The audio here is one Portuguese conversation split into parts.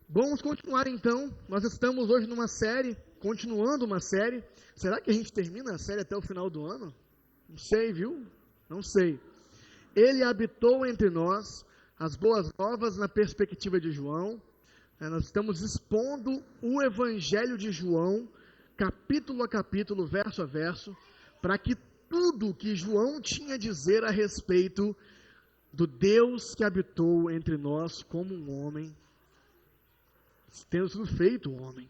Vamos continuar então. Nós estamos hoje numa série, continuando uma série. Será que a gente termina a série até o final do ano? Não sei, viu? Não sei. Ele habitou entre nós, as boas novas na perspectiva de João. Nós estamos expondo o Evangelho de João, capítulo a capítulo, verso a verso, para que tudo que João tinha a dizer a respeito do Deus que habitou entre nós como um homem, tendo sido feito um homem,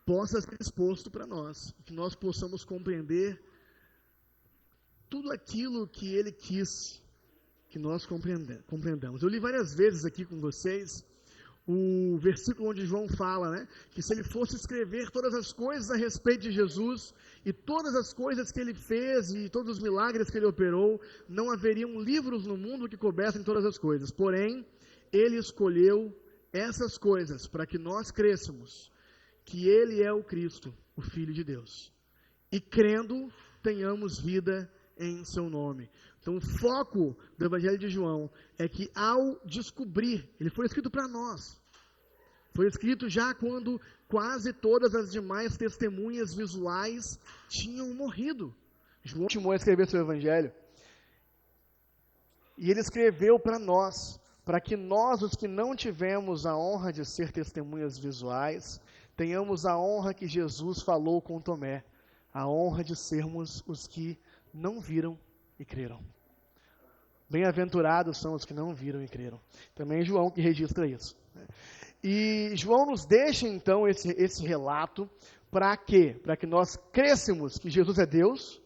possa ser exposto para nós, que nós possamos compreender tudo aquilo que ele quis que nós compreendamos. Eu li várias vezes aqui com vocês o versículo onde João fala, né, que se ele fosse escrever todas as coisas a respeito de Jesus e todas as coisas que ele fez e todos os milagres que ele operou, não haveriam livros no mundo que coubessem todas as coisas. Porém, ele escolheu essas coisas para que nós crêssemos que ele é o Cristo, o Filho de Deus. E crendo, tenhamos vida em seu nome. Então o foco do Evangelho de João é que ao descobrir, ele foi escrito para nós. Foi escrito já quando quase todas as demais testemunhas visuais tinham morrido. João continuou a escrever seu Evangelho. E ele escreveu para nós, para que nós, os que não tivemos a honra de ser testemunhas visuais, tenhamos a honra que Jesus falou com Tomé, a honra de sermos os que não viram e creram. Bem-aventurados são os que não viram e creram. Também é João que registra isso. E João nos deixa então esse relato para quê? Para que nós crêssemos que Jesus é Deus,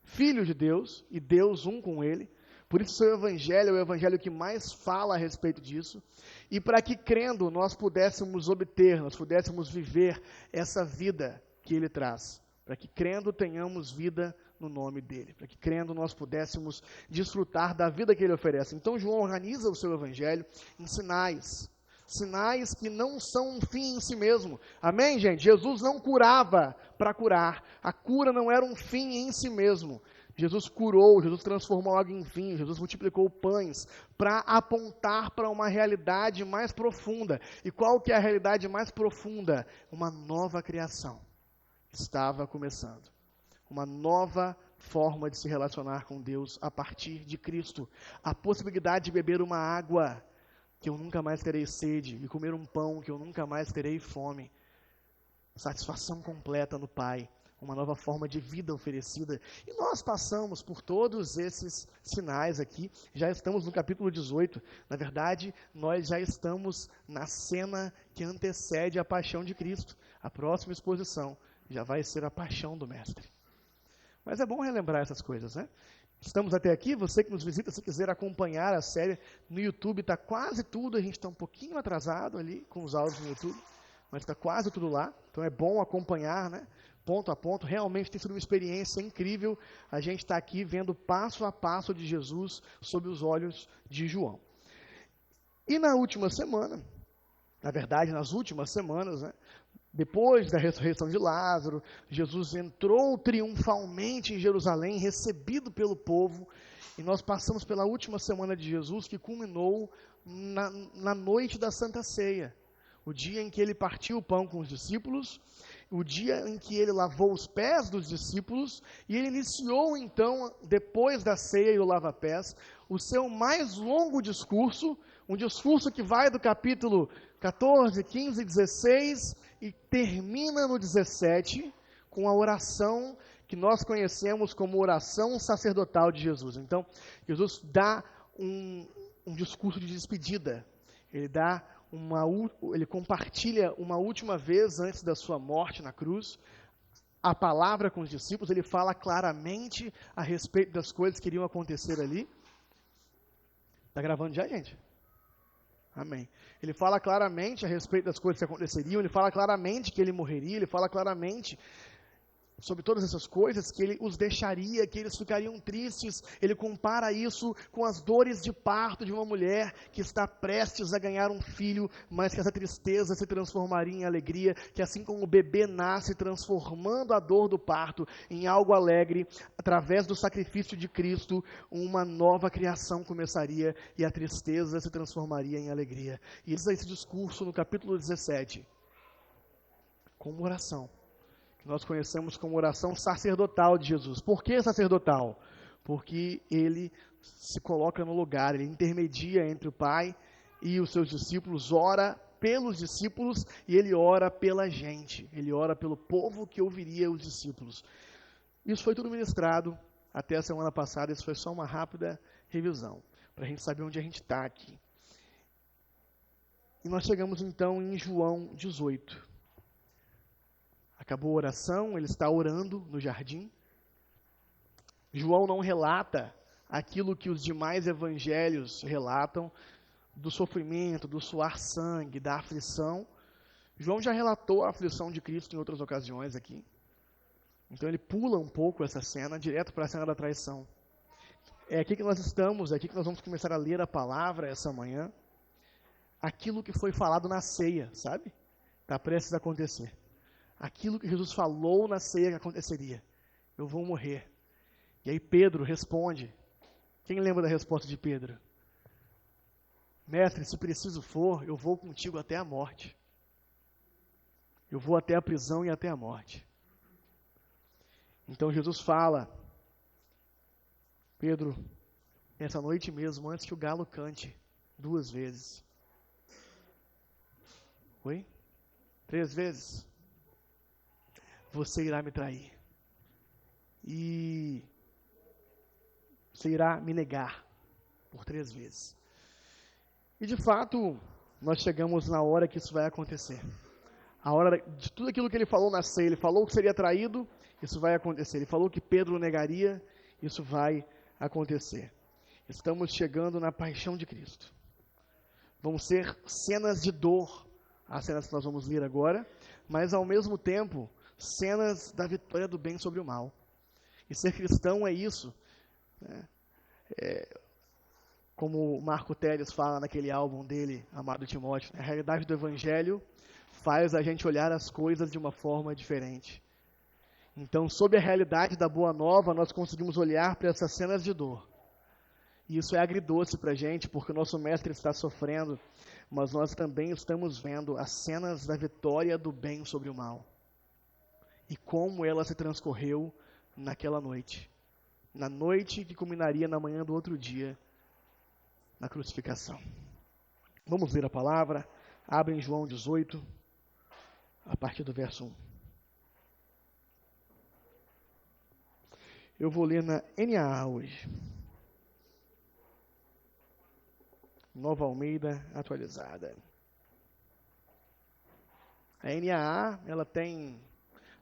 Filho de Deus e Deus um com Ele. Por isso seu Evangelho é o Evangelho que mais fala a respeito disso. E para que crendo nós pudéssemos obter, nós pudéssemos viver essa vida que Ele traz. Para que crendo tenhamos vida no nome dEle. Para que crendo nós pudéssemos desfrutar da vida que Ele oferece. Então João organiza o seu Evangelho em sinais. Sinais que não são um fim em si mesmo. Amém, gente? Jesus não curava para curar. A cura não era um fim em si mesmo. Jesus curou, Jesus transformou água em vinho, Jesus multiplicou pães para apontar para uma realidade mais profunda. E qual que é a realidade mais profunda? Uma nova criação estava começando. Uma nova forma de se relacionar com Deus a partir de Cristo. A possibilidade de beber uma água que eu nunca mais terei sede e comer um pão que eu nunca mais terei fome. Satisfação completa no Pai. Uma nova forma de vida oferecida. E nós passamos por todos esses sinais aqui, já estamos no capítulo 18. Na verdade, nós já estamos na cena que antecede a paixão de Cristo. A próxima exposição já vai ser a paixão do Mestre. Mas é bom relembrar essas coisas, né? Estamos até aqui, você que nos visita, se quiser acompanhar a série no YouTube, está quase tudo, a gente está um pouquinho atrasado ali com os áudios no YouTube, mas está quase tudo lá, então é bom acompanhar, né? Ponto a ponto, realmente tem sido uma experiência incrível, a gente está aqui vendo passo a passo de Jesus sob os olhos de João. E na última semana, na verdade nas últimas semanas, né, depois da ressurreição de Lázaro, Jesus entrou triunfalmente em Jerusalém, recebido pelo povo, e nós passamos pela última semana de Jesus, que culminou na noite da Santa Ceia, o dia em que ele partiu o pão com os discípulos, o dia em que ele lavou os pés dos discípulos, e ele iniciou então, depois da ceia e o lava-pés, o seu mais longo discurso, um discurso que vai do capítulo 14, 15, 16 e termina no 17, com a oração que nós conhecemos como oração sacerdotal de Jesus. Então, Jesus dá um discurso de despedida, ele compartilha uma última vez antes da sua morte na cruz, a palavra com os discípulos, ele fala claramente a respeito das coisas que iriam acontecer ali. Está gravando já, gente? Amém. Ele fala claramente a respeito das coisas que aconteceriam, ele fala claramente que ele morreria, ele fala claramente sobre todas essas coisas, que ele os deixaria, que eles ficariam tristes. Ele compara isso com as dores de parto de uma mulher que está prestes a ganhar um filho, mas que essa tristeza se transformaria em alegria, que assim como o bebê nasce transformando a dor do parto em algo alegre, através do sacrifício de Cristo, uma nova criação começaria e a tristeza se transformaria em alegria. E isso é esse discurso no capítulo 17, com uma oração. Nós conhecemos como oração sacerdotal de Jesus. Por que sacerdotal? Porque ele se coloca no lugar, ele intermedia entre o Pai e os seus discípulos, ora pelos discípulos e ele ora pela gente. Ele ora pelo povo que ouviria os discípulos. Isso foi tudo ministrado até a semana passada, isso foi só uma rápida revisão, para a gente saber onde a gente está aqui. E nós chegamos então em João 18. Acabou a oração, ele está orando no jardim. João não relata aquilo que os demais evangelhos relatam, do sofrimento, do suar sangue, da aflição. João já relatou a aflição de Cristo em outras ocasiões aqui. Então ele pula um pouco essa cena, direto para a cena da traição. É aqui que nós estamos, é aqui que nós vamos começar a ler a palavra essa manhã. Aquilo que foi falado na ceia, sabe? Está prestes a acontecer. Aquilo que Jesus falou na ceia que aconteceria. Eu vou morrer. E aí Pedro responde. Quem lembra da resposta de Pedro? Mestre, se preciso for, eu vou contigo até a morte. Eu vou até a prisão e até a morte. Então Jesus fala, Pedro, essa noite mesmo, antes que o galo cante 2 vezes. Oi? 3 vezes? Você irá me trair. E você irá me negar por 3 vezes. E de fato, nós chegamos na hora que isso vai acontecer. A hora de tudo aquilo que ele falou na ceia, ele falou que seria traído, isso vai acontecer. Ele falou que Pedro negaria, isso vai acontecer. Estamos chegando na paixão de Cristo. Vão ser cenas de dor, as cenas que nós vamos ler agora, mas ao mesmo tempo, cenas da vitória do bem sobre o mal. E ser cristão é isso, né? Como o Marco Teles fala naquele álbum dele, Amado Timóteo, a realidade do Evangelho faz a gente olhar as coisas de uma forma diferente. Então, sob a realidade da Boa Nova, nós conseguimos olhar para essas cenas de dor. E isso é agridoce para a gente, porque o nosso mestre está sofrendo, mas nós também estamos vendo as cenas da vitória do bem sobre o mal. E como ela se transcorreu naquela noite. Na noite que culminaria na manhã do outro dia, na crucificação. Vamos ler a palavra. Abre em João 18, a partir do verso 1. Eu vou ler na NAA hoje. Nova Almeida atualizada. A NAA, ela tem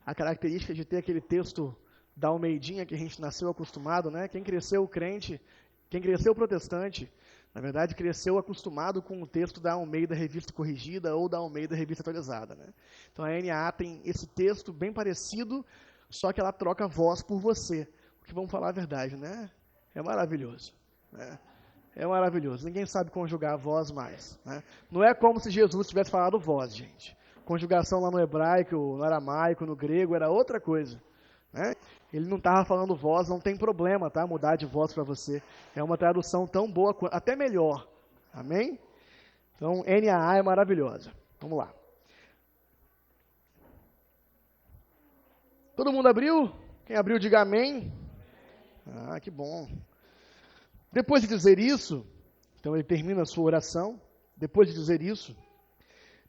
a característica de ter aquele texto da Almeidinha que a gente nasceu acostumado, né? Quem cresceu crente, quem cresceu protestante, na verdade cresceu acostumado com o texto da Almeida Revista Corrigida ou da Almeida Revista Atualizada, né? Então a NAA tem esse texto bem parecido, só que ela troca voz por você. O que vamos falar a verdade, né? É maravilhoso, né? É maravilhoso. Ninguém sabe conjugar a voz mais, né? Não é como se Jesus tivesse falado voz, gente. Conjugação lá no hebraico, no aramaico, no grego, era outra coisa, né? Ele não estava falando voz, não tem problema, tá? Mudar de voz para você. É uma tradução tão boa, até melhor. Amém? Então, NAA é maravilhosa. Vamos lá. Todo mundo abriu? Quem abriu, diga amém. Ah, que bom. Depois de dizer isso, então ele termina a sua oração. Depois de dizer isso,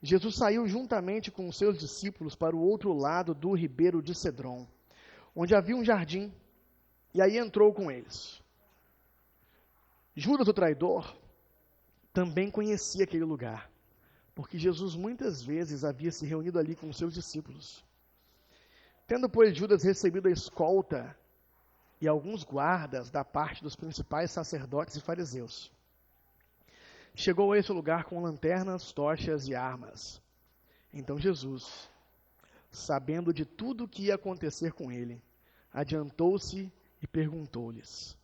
Jesus saiu juntamente com os seus discípulos para o outro lado do ribeiro de Cedron, onde havia um jardim, e aí entrou com eles. Judas, o traidor, também conhecia aquele lugar, porque Jesus muitas vezes havia se reunido ali com os seus discípulos. Tendo, pois, Judas recebido a escolta e alguns guardas da parte dos principais sacerdotes e fariseus, chegou a esse lugar com lanternas, tochas e armas. Então Jesus, sabendo de tudo o que ia acontecer com ele, adiantou-se e perguntou-lhes: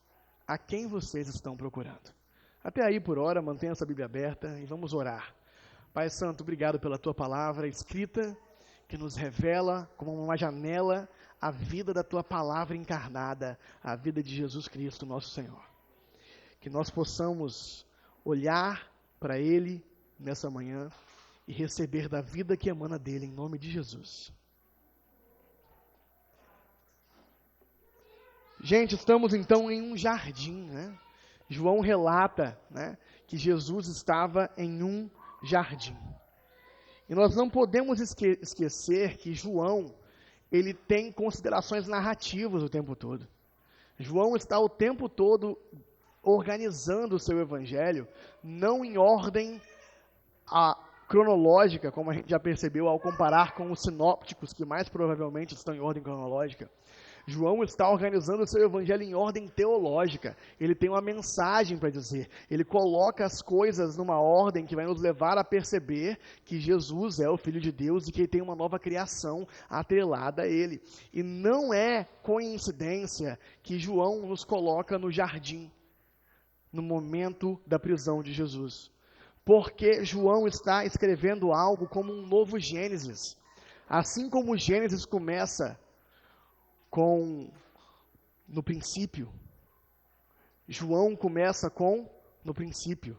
a quem vocês estão procurando? Até aí, por hora, mantenha essa Bíblia aberta e vamos orar. Pai Santo, obrigado pela tua palavra escrita, que nos revela como uma janela a vida da tua palavra encarnada, a vida de Jesus Cristo, nosso Senhor. Que nós possamos olhar para Ele nessa manhã e receber da vida que emana dele, em nome de Jesus. Gente, estamos então em um jardim, né? João relata, né, que Jesus estava em um jardim. E nós não podemos esquecer que João, ele tem considerações narrativas o tempo todo. João está o tempo todo organizando o seu evangelho, não em ordem cronológica, como a gente já percebeu ao comparar com os sinópticos, que mais provavelmente estão em ordem cronológica. João está organizando o seu evangelho em ordem teológica. Ele tem uma mensagem para dizer. Ele coloca as coisas numa ordem que vai nos levar a perceber que Jesus é o Filho de Deus e que ele tem uma nova criação atrelada a ele. E não é coincidência que João nos coloca no jardim, no momento da prisão de Jesus. Porque João está escrevendo algo como um novo Gênesis. Assim como o Gênesis começa no princípio, João começa no princípio.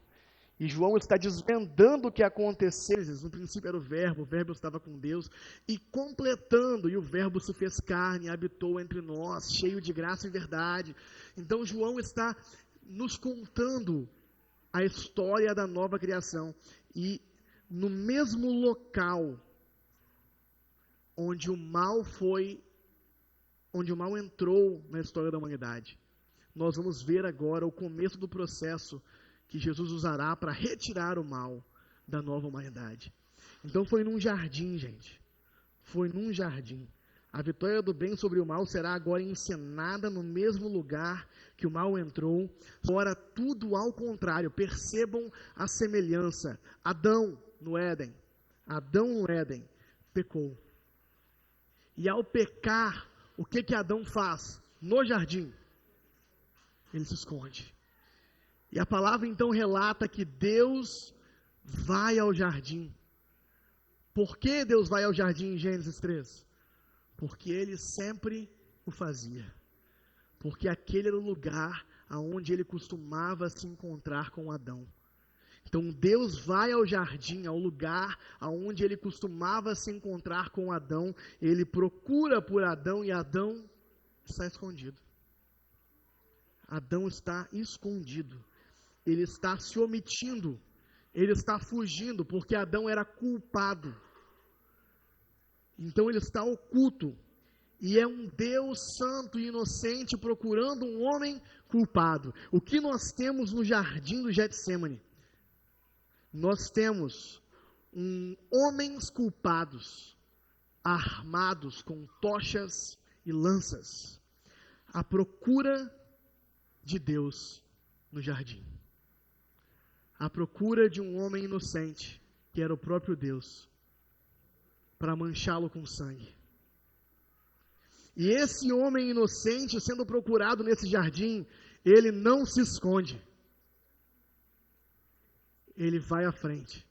E João está desvendando o que aconteceu. No princípio era o verbo estava com Deus, e completando, e o verbo se fez carne, habitou entre nós, cheio de graça e verdade. Então João está nos contando a história da nova criação. E no mesmo local onde o mal entrou na história da humanidade, nós vamos ver agora o começo do processo que Jesus usará para retirar o mal da nova humanidade. Então foi num jardim, gente. Foi num jardim. A vitória do bem sobre o mal será agora encenada no mesmo lugar que o mal entrou. Agora tudo ao contrário. Percebam a semelhança. Adão no Éden pecou. E ao pecar, o que Adão faz no jardim? Ele se esconde. E a palavra então relata que Deus vai ao jardim. Por que Deus vai ao jardim em Gênesis 3? Porque ele sempre o fazia. Porque aquele era o lugar onde ele costumava se encontrar com Adão. Então Deus vai ao jardim, ao lugar onde ele costumava se encontrar com Adão. Ele procura por Adão e Adão está escondido. Adão está escondido. Ele está se omitindo. Ele está fugindo, porque Adão era culpado. Então ele está oculto. E é um Deus santo e inocente procurando um homem culpado. O que nós temos no jardim do Getsêmani? Nós temos homens culpados, armados com tochas e lanças, à procura de Deus no jardim. À procura de um homem inocente, que era o próprio Deus, para manchá-lo com sangue. E esse homem inocente, sendo procurado nesse jardim, ele não se esconde. Ele vai à frente.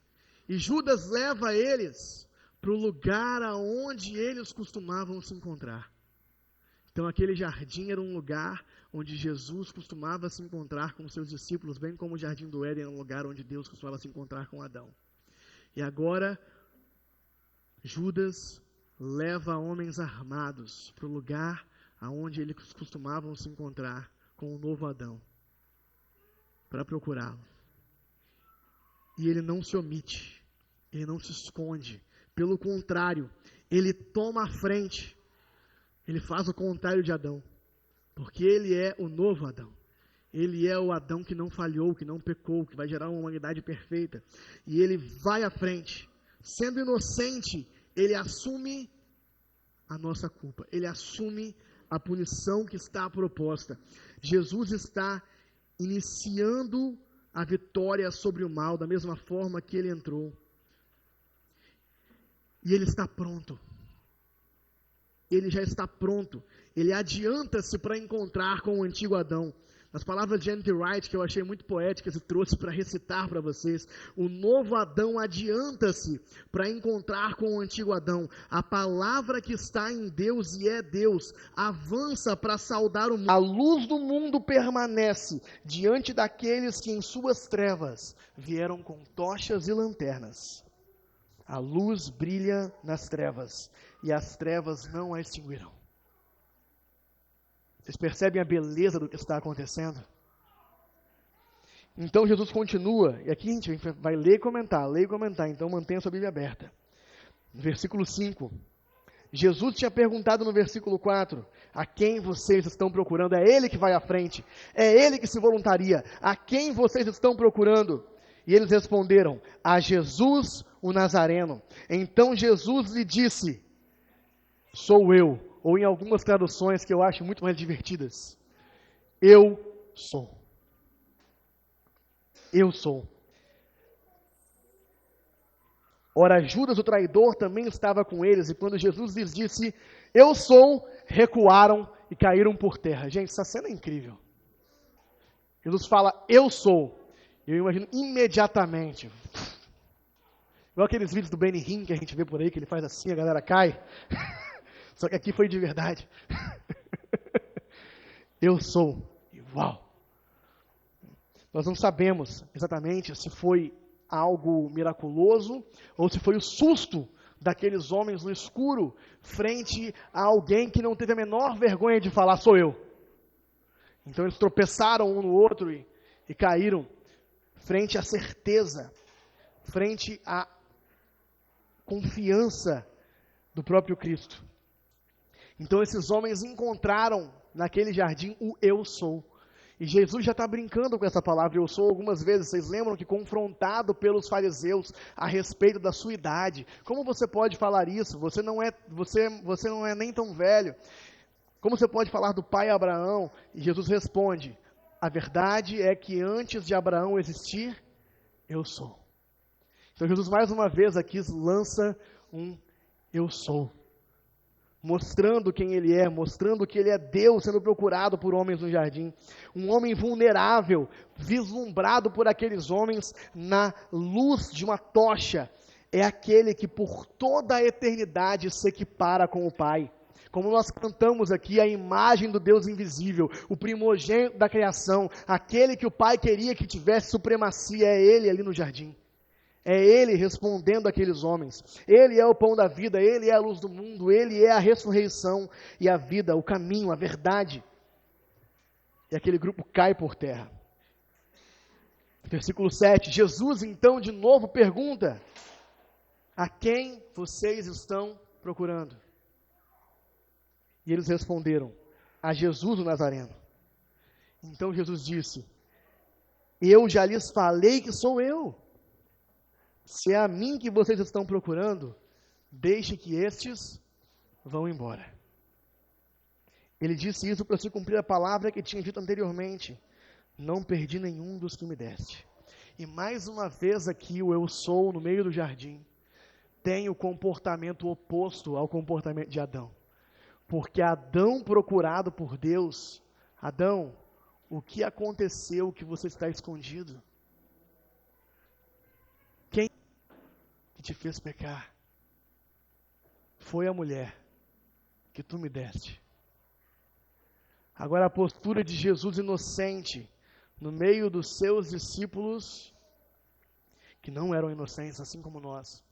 E Judas leva eles para o lugar aonde eles costumavam se encontrar. Então aquele jardim era um lugar onde Jesus costumava se encontrar com seus discípulos, bem como o jardim do Éden era um lugar onde Deus costumava se encontrar com Adão. E agora Judas leva homens armados para o lugar aonde eles costumavam se encontrar com o novo Adão, para procurá-lo. E ele não se omite, ele não se esconde. Pelo contrário, ele toma a frente. Ele faz o contrário de Adão, porque ele é o novo Adão. Ele é o Adão que não falhou, que não pecou, que vai gerar uma humanidade perfeita. E ele vai à frente. Sendo inocente, ele assume a nossa culpa. Ele assume a punição que está proposta. Jesus está iniciando a vitória sobre o mal, da mesma forma que ele entrou. E ele está pronto. ele já está pronto. Ele adianta-se para encontrar com o antigo Adão. As palavras de N.T. Wright, que eu achei muito poéticas e trouxe para recitar para vocês. O novo Adão adianta-se para encontrar com o antigo Adão. A palavra que está em Deus e é Deus avança para saudar o mundo. A luz do mundo permanece diante daqueles que em suas trevas vieram com tochas e lanternas. A luz brilha nas trevas e as trevas não a extinguirão. Vocês percebem a beleza do que está acontecendo? Então Jesus continua, e aqui a gente vai ler e comentar, então mantenha sua Bíblia aberta. No versículo 5, Jesus tinha perguntado no versículo 4, a quem vocês estão procurando? É Ele que vai à frente, é Ele que se voluntaria, a quem vocês estão procurando? E eles responderam, a Jesus o Nazareno. Então Jesus lhe disse, sou eu. Ou em algumas traduções que eu acho muito mais divertidas. Eu sou. Eu sou. Ora, Judas, o traidor, também estava com eles, e quando Jesus lhes disse, eu sou, recuaram e caíram por terra. Gente, essa cena é incrível. Jesus fala, eu sou. Eu imagino imediatamente. Igual aqueles vídeos do Benny Hinn que a gente vê por aí, que ele faz assim, a galera cai. Só que aqui foi de verdade. Eu sou. E uau! Nós não sabemos exatamente se foi algo miraculoso ou se foi o susto daqueles homens no escuro frente a alguém que não teve a menor vergonha de falar, sou eu. Então eles tropeçaram um no outro e caíram frente à certeza, frente à confiança do próprio Cristo. Então esses homens encontraram naquele jardim o eu sou. E Jesus já está brincando com essa palavra eu sou algumas vezes. Vocês lembram que confrontado pelos fariseus a respeito da sua idade. Como você pode falar isso? Você não é nem tão velho. Como você pode falar do pai Abraão? E Jesus responde, a verdade é que antes de Abraão existir, eu sou. Então Jesus mais uma vez aqui lança um eu sou. Mostrando quem ele é, mostrando que ele é Deus sendo procurado por homens no jardim. Um homem vulnerável, vislumbrado por aqueles homens na luz de uma tocha. É aquele que por toda a eternidade se equipara com o Pai. Como nós cantamos aqui, a imagem do Deus invisível, o primogênito da criação, aquele que o Pai queria que tivesse supremacia, é ele ali no jardim. É Ele respondendo àqueles homens. Ele é o pão da vida, Ele é a luz do mundo, Ele é a ressurreição e a vida, o caminho, a verdade. E aquele grupo cai por terra. Versículo 7, Jesus então de novo pergunta, a quem vocês estão procurando? E eles responderam, a Jesus o Nazareno. Então Jesus disse, eu já lhes falei que sou eu. Se é a mim que vocês estão procurando, deixe que estes vão embora. Ele disse isso para se cumprir a palavra que tinha dito anteriormente. Não perdi nenhum dos que me deste. E mais uma vez aqui o eu sou no meio do jardim tem o comportamento oposto ao comportamento de Adão. Porque Adão procurado por Deus, Adão, o que aconteceu que você está escondido? Quem que te fez pecar? Foi a mulher que tu me deste. Agora a postura de Jesus inocente, no meio dos seus discípulos, que não eram inocentes, assim como nós,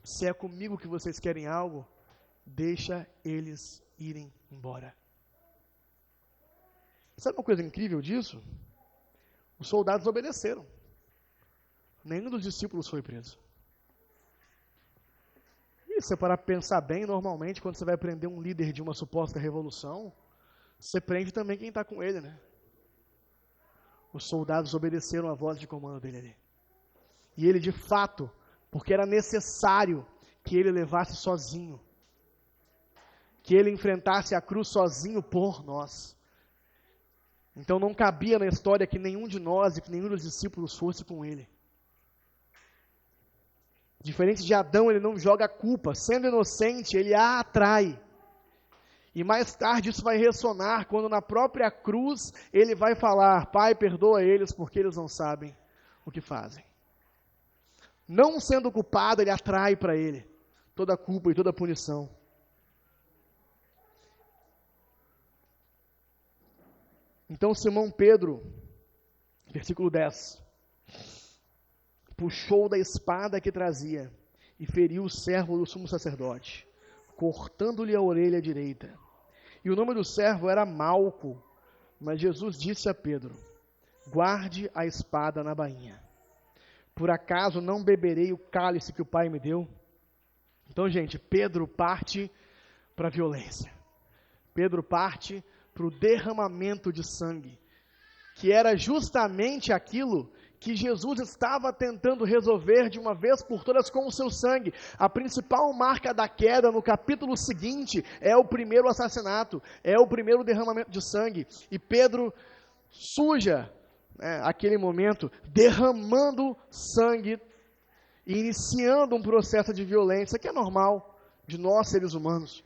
se é comigo que vocês querem algo, deixa eles irem embora. Sabe uma coisa incrível disso? Os soldados obedeceram. Nenhum dos discípulos foi preso. E se para pensar bem, normalmente, quando você vai prender um líder de uma suposta revolução, você prende também quem está com ele, né? Os soldados obedeceram a voz de comando dele ali. E ele, de fato, porque era necessário que ele levasse sozinho, que ele enfrentasse a cruz sozinho por nós. Então não cabia na história que nenhum de nós e que nenhum dos discípulos fosse com ele. Diferente de Adão, ele não joga a culpa. Sendo inocente, ele a atrai. E mais tarde isso vai ressonar quando na própria cruz ele vai falar: Pai, perdoa eles porque eles não sabem o que fazem. Não sendo culpado, ele atrai para ele toda a culpa e toda a punição. Então Simão Pedro, versículo 10, puxou da espada que trazia e feriu o servo do sumo sacerdote, cortando-lhe a orelha direita. E o nome do servo era Malco, mas Jesus disse a Pedro: guarde a espada na bainha. Por acaso não beberei o cálice que o Pai me deu? Então, gente, Pedro parte para a violência. Pedro parte para o derramamento de sangue, que era justamente aquilo que Jesus estava tentando resolver de uma vez por todas com o seu sangue. A principal marca da queda no capítulo seguinte é o primeiro assassinato, é o primeiro derramamento de sangue. E Pedro suja aquele momento, derramando sangue e iniciando um processo de violência que é normal de nós, seres humanos.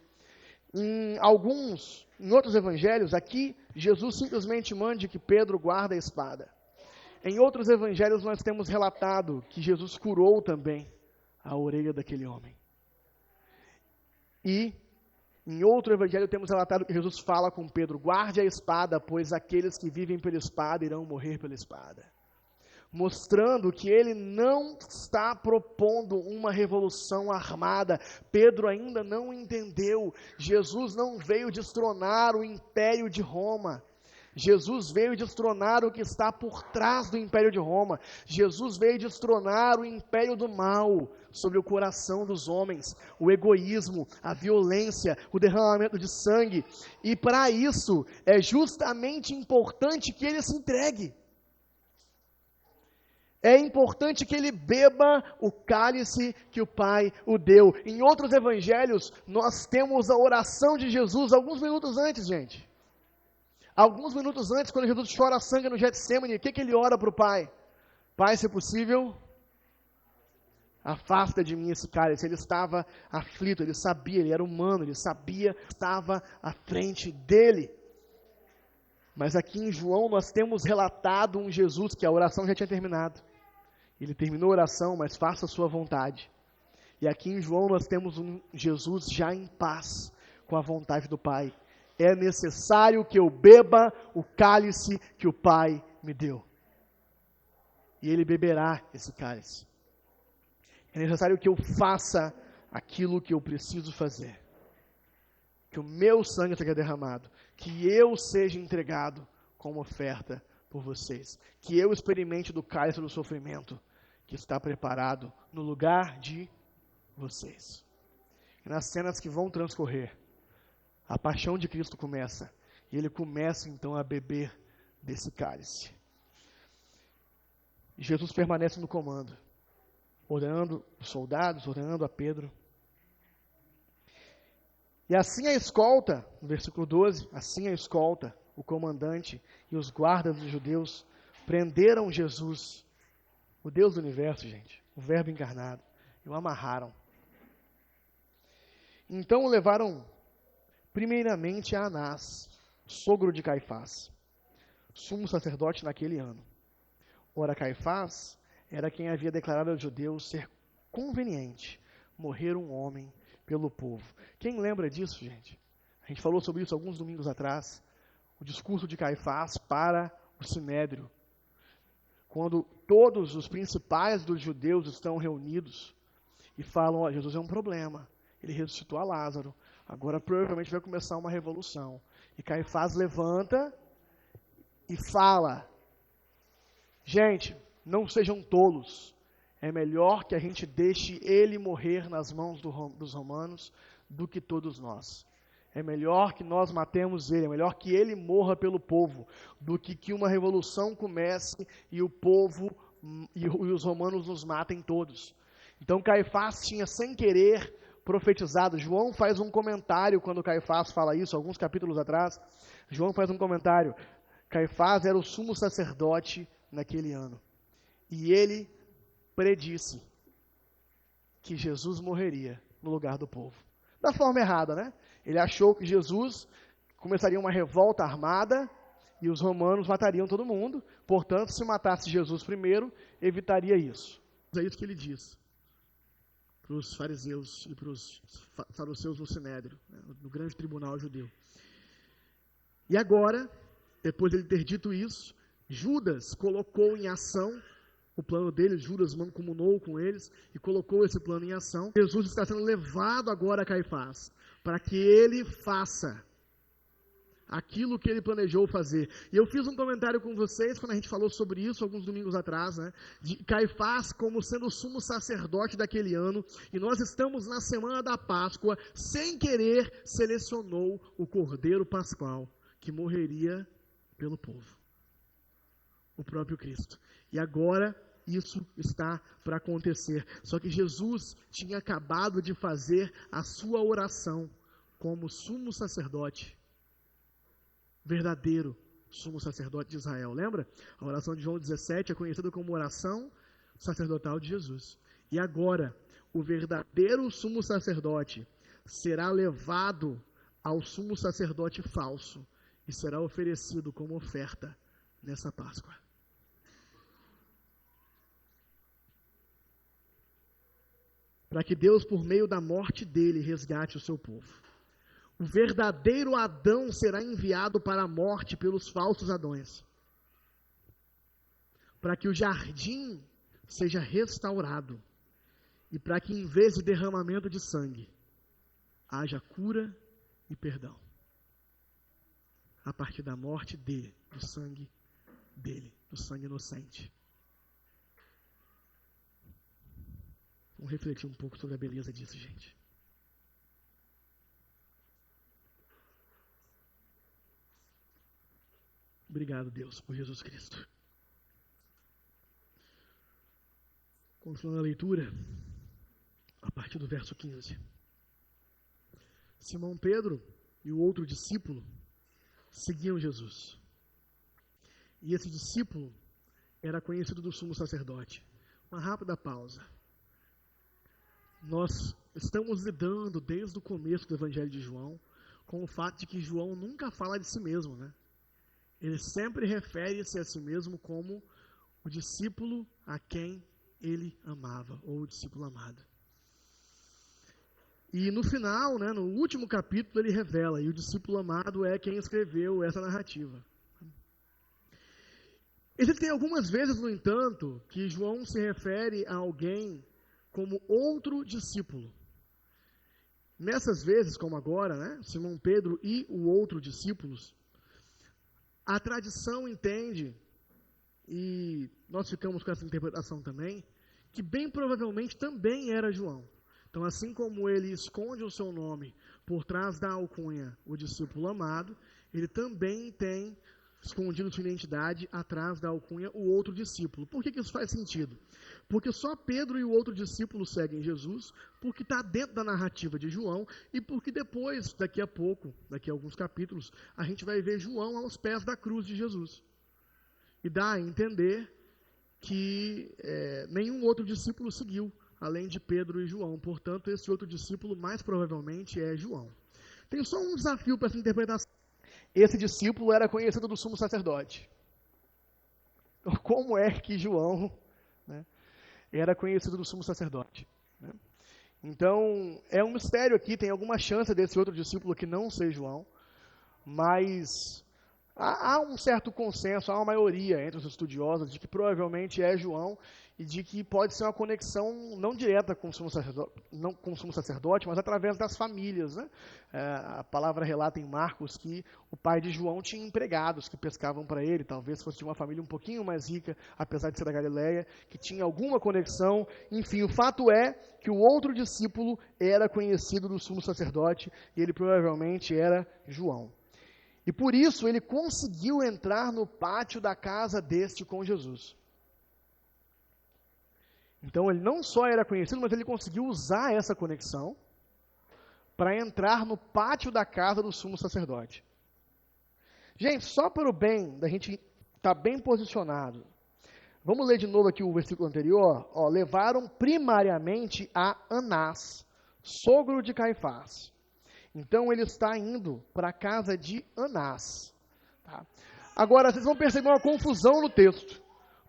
Em outros evangelhos, aqui, Jesus simplesmente manda que Pedro guarde a espada. Em outros evangelhos, nós temos relatado que Jesus curou também a orelha daquele homem. E, em outro evangelho, temos relatado que Jesus fala com Pedro: guarde a espada, pois aqueles que vivem pela espada irão morrer pela espada. Mostrando que ele não está propondo uma revolução armada. Pedro ainda não entendeu. Jesus não veio destronar o império de Roma. Jesus veio destronar o que está por trás do império de Roma. Jesus veio destronar o império do mal sobre o coração dos homens, o egoísmo, a violência, o derramamento de sangue. E para isso é justamente importante que ele se entregue. É importante que ele beba o cálice que o Pai o deu. Em outros evangelhos, nós temos a oração de Jesus alguns minutos antes, gente. Alguns minutos antes, quando Jesus chora sangue no Getsemane, o que ele ora para o Pai? Pai, se possível, afasta de mim esse cálice. Ele estava aflito, ele sabia, ele era humano, ele sabia que estava à frente dele. Mas aqui em João nós temos relatado um Jesus que a oração já tinha terminado. Ele terminou a oração, mas faça a sua vontade. E aqui em João nós temos um Jesus já em paz com a vontade do Pai. É necessário que eu beba o cálice que o Pai me deu. E ele beberá esse cálice. É necessário que eu faça aquilo que eu preciso fazer. Que o meu sangue seja derramado. Que eu seja entregado como oferta por vocês. Que eu experimente do cálice do sofrimento que está preparado no lugar de vocês. E nas cenas que vão transcorrer, a paixão de Cristo começa. E ele começa então a beber desse cálice. E Jesus permanece no comando, ordenando os soldados, ordenando a Pedro. E assim a escolta, no versículo 12, assim a escolta, o comandante e os guardas dos judeus prenderam Jesus, o Deus do universo, gente, o Verbo encarnado, e o amarraram. Então o levaram primeiramente a Anás, sogro de Caifás, sumo sacerdote naquele ano. Ora, Caifás era quem havia declarado aos judeus ser conveniente morrer um homem pelo povo. Quem lembra disso, gente? A gente falou sobre isso alguns domingos atrás. O discurso de Caifás para o Sinédrio. Quando todos os principais dos judeus estão reunidos e falam: ó, Jesus é um problema. Ele ressuscitou a Lázaro. Agora provavelmente vai começar uma revolução. E Caifás levanta e fala: gente, não sejam tolos. É melhor que a gente deixe ele morrer nas mãos dos romanos do que todos nós. É melhor que nós matemos ele, é melhor que ele morra pelo povo, do que uma revolução comece e o povo e os romanos nos matem todos. Então Caifás tinha, sem querer, profetizado. João faz um comentário quando Caifás fala isso, alguns capítulos atrás. João faz um comentário. Caifás era o sumo sacerdote naquele ano. E ele predisse que Jesus morreria no lugar do povo. Da forma errada, né? Ele achou que Jesus começaria uma revolta armada e os romanos matariam todo mundo. Portanto, se matasse Jesus primeiro, evitaria isso. É isso que ele diz para os fariseus e para os saduceus no Sinédrio, né, no grande tribunal judeu. E agora, depois de ele ter dito isso, Judas colocou em ação o plano deles. Judas mancomunou com eles e colocou esse plano em ação. Jesus está sendo levado agora a Caifás, para que ele faça aquilo que ele planejou fazer. E eu fiz um comentário com vocês, quando a gente falou sobre isso, alguns domingos atrás, né, de Caifás como sendo o sumo sacerdote daquele ano, e nós estamos na semana da Páscoa, sem querer, selecionou o Cordeiro Pascual, que morreria pelo povo. O próprio Cristo. E agora, isso está para acontecer. Só que Jesus tinha acabado de fazer a sua oração como sumo sacerdote, verdadeiro sumo sacerdote de Israel. Lembra? A oração de João 17 é conhecida como oração sacerdotal de Jesus. E agora, o verdadeiro sumo sacerdote será levado ao sumo sacerdote falso e será oferecido como oferta nessa Páscoa. Para que Deus, por meio da morte dele, resgate o seu povo. O verdadeiro Adão será enviado para a morte pelos falsos Adões. Para que o jardim seja restaurado. E para que, em vez de derramamento de sangue, haja cura e perdão. A partir da morte do sangue dele, do sangue inocente. Vamos refletir um pouco sobre a beleza disso, gente. Obrigado, Deus, por Jesus Cristo. Continuando a leitura, a partir do verso 15. Simão Pedro e o outro discípulo seguiam Jesus. E esse discípulo era conhecido do sumo sacerdote. Uma rápida pausa. Nós estamos lidando desde o começo do Evangelho de João com o fato de que João nunca fala de si mesmo, né? Ele sempre refere-se a si mesmo como o discípulo a quem ele amava, ou o discípulo amado. E no final, né, no último capítulo, ele revela, e o discípulo amado é quem escreveu essa narrativa. Existem algumas vezes, no entanto, que João se refere a alguém como outro discípulo. Nessas vezes, como agora, né, Simão Pedro e o outro discípulos, a tradição entende, e nós ficamos com essa interpretação também, que bem provavelmente também era João. Então, assim como ele esconde o seu nome por trás da alcunha, o discípulo amado, ele também tem escondido sua identidade atrás da alcunha, o outro discípulo. Por que isso faz sentido? Porque só Pedro e o outro discípulo seguem Jesus, porque está dentro da narrativa de João, e porque depois, daqui a pouco, daqui a alguns capítulos, a gente vai ver João aos pés da cruz de Jesus. E dá a entender que nenhum outro discípulo seguiu, além de Pedro e João. Portanto, esse outro discípulo, mais provavelmente, é João. Tem só um desafio para essa interpretação. Esse discípulo era conhecido do sumo sacerdote. Então, como é que João, né, era conhecido do sumo sacerdote? Né? Então, é um mistério aqui, tem alguma chance desse outro discípulo que não seja João, mas há um certo consenso, há uma maioria entre os estudiosos de que provavelmente é João e de que pode ser uma conexão não direta com o sumo sacerdote, mas através das famílias. Né? A palavra relata em Marcos que o pai de João tinha empregados que pescavam para ele, talvez fosse de uma família um pouquinho mais rica, apesar de ser da Galileia, que tinha alguma conexão. Enfim, o fato é que o outro discípulo era conhecido do sumo sacerdote e ele provavelmente era João. E por isso ele conseguiu entrar no pátio da casa deste com Jesus. Então ele não só era conhecido, mas ele conseguiu usar essa conexão para entrar no pátio da casa do sumo sacerdote. Gente, só para o bem da gente estar bem posicionado, Vamos ler de novo aqui o versículo anterior. Ó, levaram primariamente a Anás, sogro de Caifás. Então ele está indo para a casa de Anás. Tá? Agora, vocês vão perceber uma confusão no texto,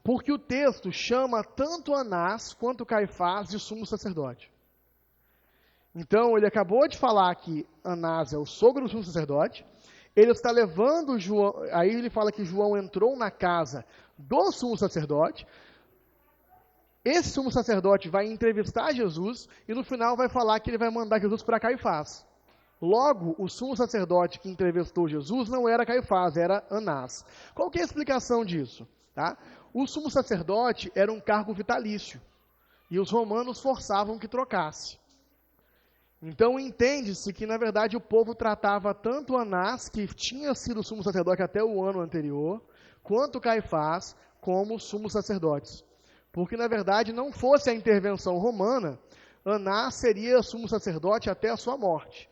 porque o texto chama tanto Anás quanto Caifás de sumo sacerdote. Então, ele acabou de falar que Anás é o sogro do sumo sacerdote, ele está levando João, aí ele fala que João entrou na casa do sumo sacerdote, esse sumo sacerdote vai entrevistar Jesus, e no final vai falar que ele vai mandar Jesus para Caifás. Logo, o sumo sacerdote que entrevistou Jesus não era Caifás, era Anás. Qual que é a explicação disso? Tá? O sumo sacerdote era um cargo vitalício, e os romanos forçavam que trocasse. Então, entende-se que, na verdade, o povo tratava tanto Anás, que tinha sido sumo sacerdote até o ano anterior, quanto Caifás, como sumos sacerdotes. Porque, na verdade, não fosse a intervenção romana, Anás seria sumo sacerdote até a sua morte.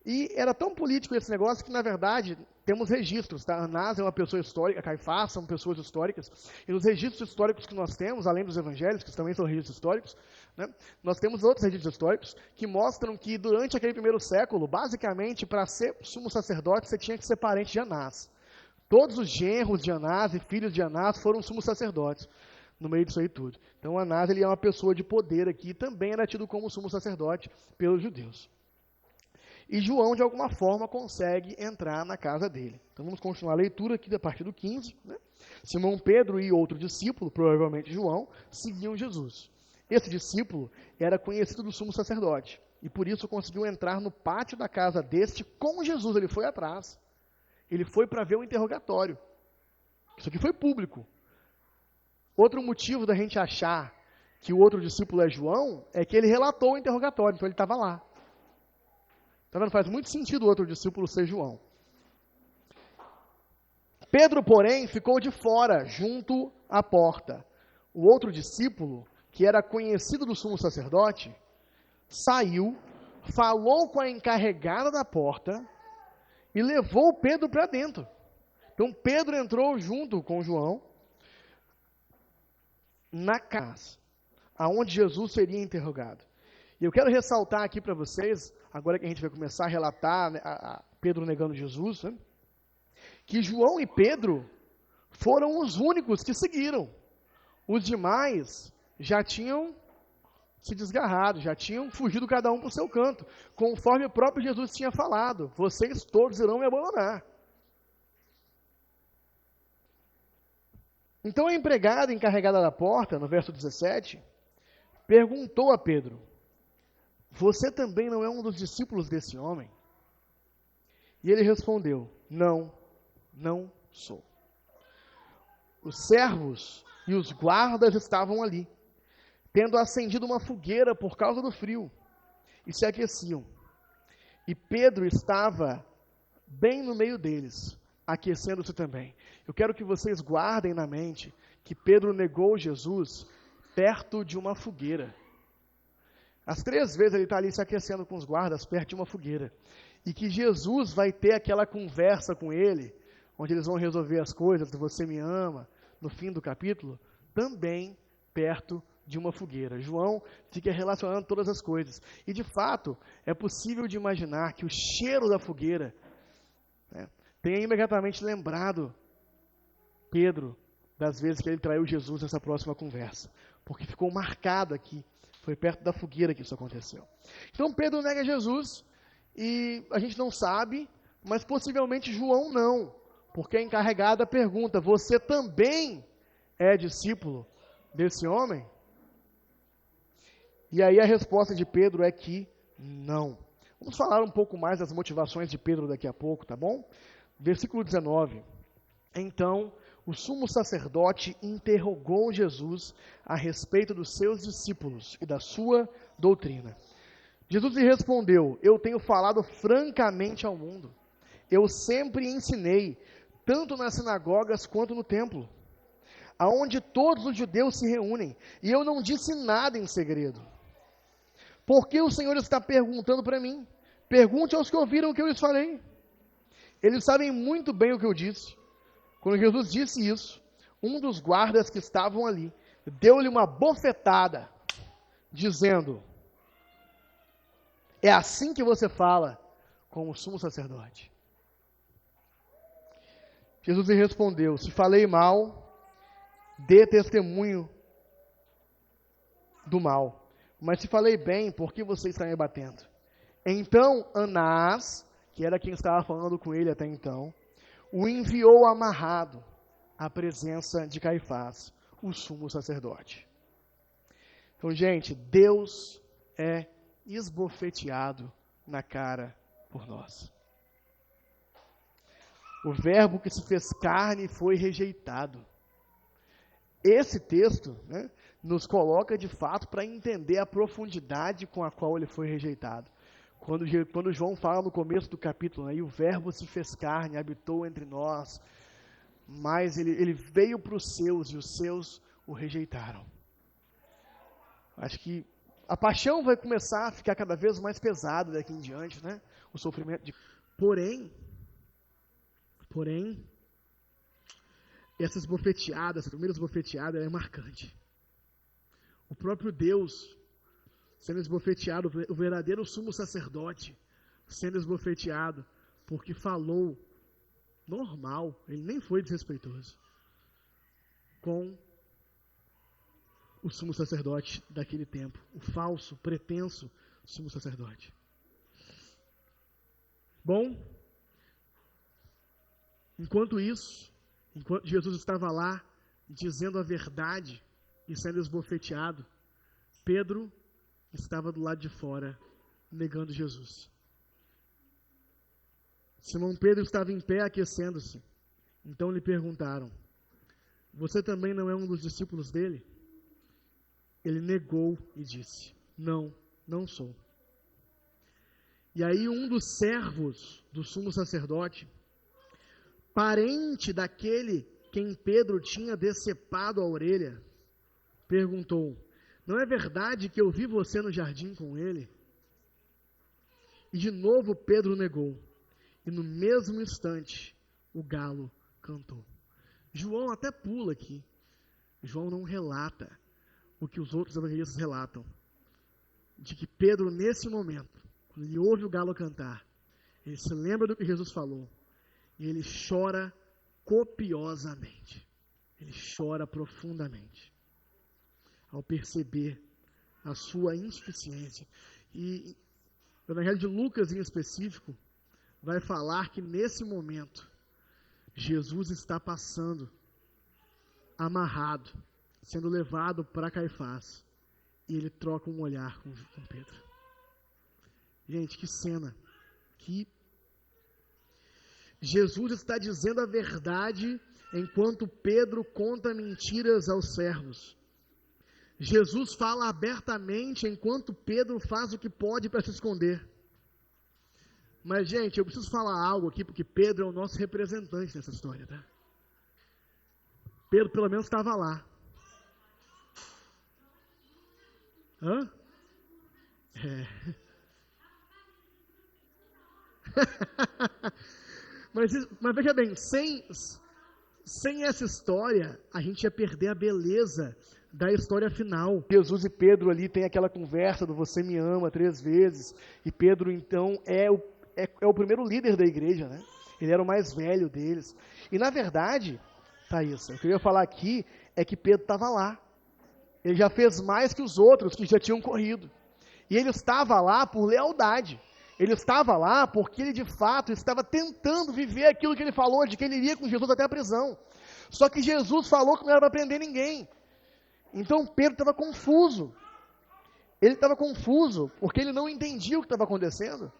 E era tão político esse negócio que, na verdade, temos registros, tá? Anás é uma pessoa histórica, Caifás são pessoas históricas, e nos registros históricos que nós temos, além dos evangelhos, que também são registros históricos, né, nós temos outros registros históricos que mostram que durante aquele primeiro século, basicamente, para ser sumo sacerdote, você tinha que ser parente de Anás. Todos os genros de Anás e filhos de Anás foram sumos sacerdotes no meio disso aí tudo. Então, Anás ele é uma pessoa de poder aqui, e também era tido como sumo sacerdote pelos judeus. E João, de alguma forma, consegue entrar na casa dele. Então, vamos continuar a leitura aqui a partir do 15. Né? Simão Pedro e outro discípulo, provavelmente João, seguiam Jesus. Esse discípulo era conhecido do sumo sacerdote, e por isso conseguiu entrar no pátio da casa deste com Jesus. Ele foi atrás. Ele foi para ver o interrogatório. Isso aqui foi público. Outro motivo da gente achar que o outro discípulo é João é que ele relatou o interrogatório, então ele estava lá. Tá vendo? Faz muito sentido o outro discípulo ser João. Pedro, porém, ficou de fora, junto à porta. O outro discípulo, que era conhecido do sumo sacerdote, saiu, falou com a encarregada da porta e levou Pedro para dentro. Então, Pedro entrou junto com João na casa, aonde Jesus seria interrogado. E eu quero ressaltar aqui para vocês, agora que a gente vai começar a relatar, né, a Pedro negando Jesus, né, que João e Pedro foram os únicos que seguiram. Os demais já tinham se desgarrado, já tinham fugido cada um para o seu canto, conforme o próprio Jesus tinha falado: vocês todos irão me abandonar. Então a empregada encarregada da porta, no verso 17, perguntou a Pedro: você também não é um dos discípulos desse homem? E ele respondeu: não, não sou. Os servos e os guardas estavam ali, tendo acendido uma fogueira por causa do frio, e se aqueciam. E Pedro estava bem no meio deles, aquecendo-se também. Eu quero que vocês guardem na mente que Pedro negou Jesus perto de uma fogueira. As 3 vezes ele está ali se aquecendo com os guardas, perto de uma fogueira. E que Jesus vai ter aquela conversa com ele, onde eles vão resolver as coisas, você me ama, no fim do capítulo, também perto de uma fogueira. João fica relacionando todas as coisas. E, de fato, é possível de imaginar que o cheiro da fogueira, né, tenha imediatamente lembrado Pedro das vezes que ele traiu Jesus nessa próxima conversa. Porque ficou marcado aqui. Foi perto da fogueira que isso aconteceu. Então Pedro nega Jesus, e a gente não sabe, mas possivelmente João não, porque a encarregada pergunta: você também é discípulo desse homem? E aí a resposta de Pedro é que não. Vamos falar um pouco mais das motivações de Pedro daqui a pouco, tá bom? Versículo 19. Então o sumo sacerdote interrogou Jesus a respeito dos seus discípulos e da sua doutrina. Jesus lhe respondeu: eu tenho falado francamente ao mundo. Eu sempre ensinei, tanto nas sinagogas quanto no templo, aonde todos os judeus se reúnem, e eu não disse nada em segredo. Por que o Senhor está perguntando para mim? Pergunte aos que ouviram o que eu lhes falei. Eles sabem muito bem o que eu disse. Quando Jesus disse isso, um dos guardas que estavam ali deu-lhe uma bofetada, dizendo: é assim que você fala com o sumo sacerdote. Jesus lhe respondeu: se falei mal, dê testemunho do mal. Mas se falei bem, por que você está me batendo? Então Anás, que era quem estava falando com ele até então, o enviou amarrado à presença de Caifás, o sumo sacerdote. Então, gente, Deus é esbofeteado na cara por nós. O verbo que se fez carne foi rejeitado. Esse texto, né, nos coloca de fato para entender a profundidade com a qual ele foi rejeitado. Quando João fala no começo do capítulo, aí o verbo se fez carne, habitou entre nós, mas ele veio para os seus e os seus o rejeitaram. Acho que a paixão vai começar a ficar cada vez mais pesada daqui em diante, né? O sofrimento de... Porém, essa primeira esbofeteada é marcante. O próprio Deus sendo esbofeteado, o verdadeiro sumo sacerdote sendo esbofeteado, porque falou normal, ele nem foi desrespeitoso, com o sumo sacerdote daquele tempo, o falso, pretenso sumo sacerdote. Bom, enquanto Jesus estava lá, dizendo a verdade e sendo esbofeteado, Pedro estava do lado de fora, negando Jesus. Simão Pedro estava em pé, aquecendo-se. Então lhe perguntaram: você também não é um dos discípulos dele? Ele negou e disse: não, não sou. E aí um dos servos do sumo sacerdote, parente daquele quem Pedro tinha decepado a orelha, perguntou: não é verdade que eu vi você no jardim com ele? E de novo Pedro negou. E no mesmo instante, o galo cantou. João até pula aqui. João não relata o que os outros evangelistas relatam. De que Pedro, nesse momento, quando ele ouve o galo cantar, ele se lembra do que Jesus falou. E ele chora copiosamente. Ele chora profundamente. Ao perceber a sua insuficiência. E o evangelho de Lucas, em específico, vai falar que nesse momento, Jesus está passando, amarrado, sendo levado para Caifás, e ele troca um olhar com Pedro. Gente, que cena, Jesus está dizendo a verdade, enquanto Pedro conta mentiras aos servos. Jesus fala abertamente, enquanto Pedro faz o que pode para se esconder. Mas, gente, eu preciso falar algo aqui, porque Pedro é o nosso representante nessa história, tá? Pedro, pelo menos, estava lá. Hã? É. mas veja bem, sem essa história, a gente ia perder a beleza da história final. Jesus e Pedro ali tem aquela conversa do você me ama 3 vezes, e Pedro então é o primeiro líder da igreja, né? Ele era o mais velho deles. E na verdade, Thaís, o que eu ia falar aqui é que Pedro estava lá. Ele já fez mais que os outros que já tinham corrido. E ele estava lá por lealdade. Ele estava lá porque ele de fato estava tentando viver aquilo que ele falou, de que ele iria com Jesus até a prisão. Só que Jesus falou que não era para prender ninguém. Então Pedro estava confuso. Ele estava confuso porque ele não entendia o que estava acontecendo.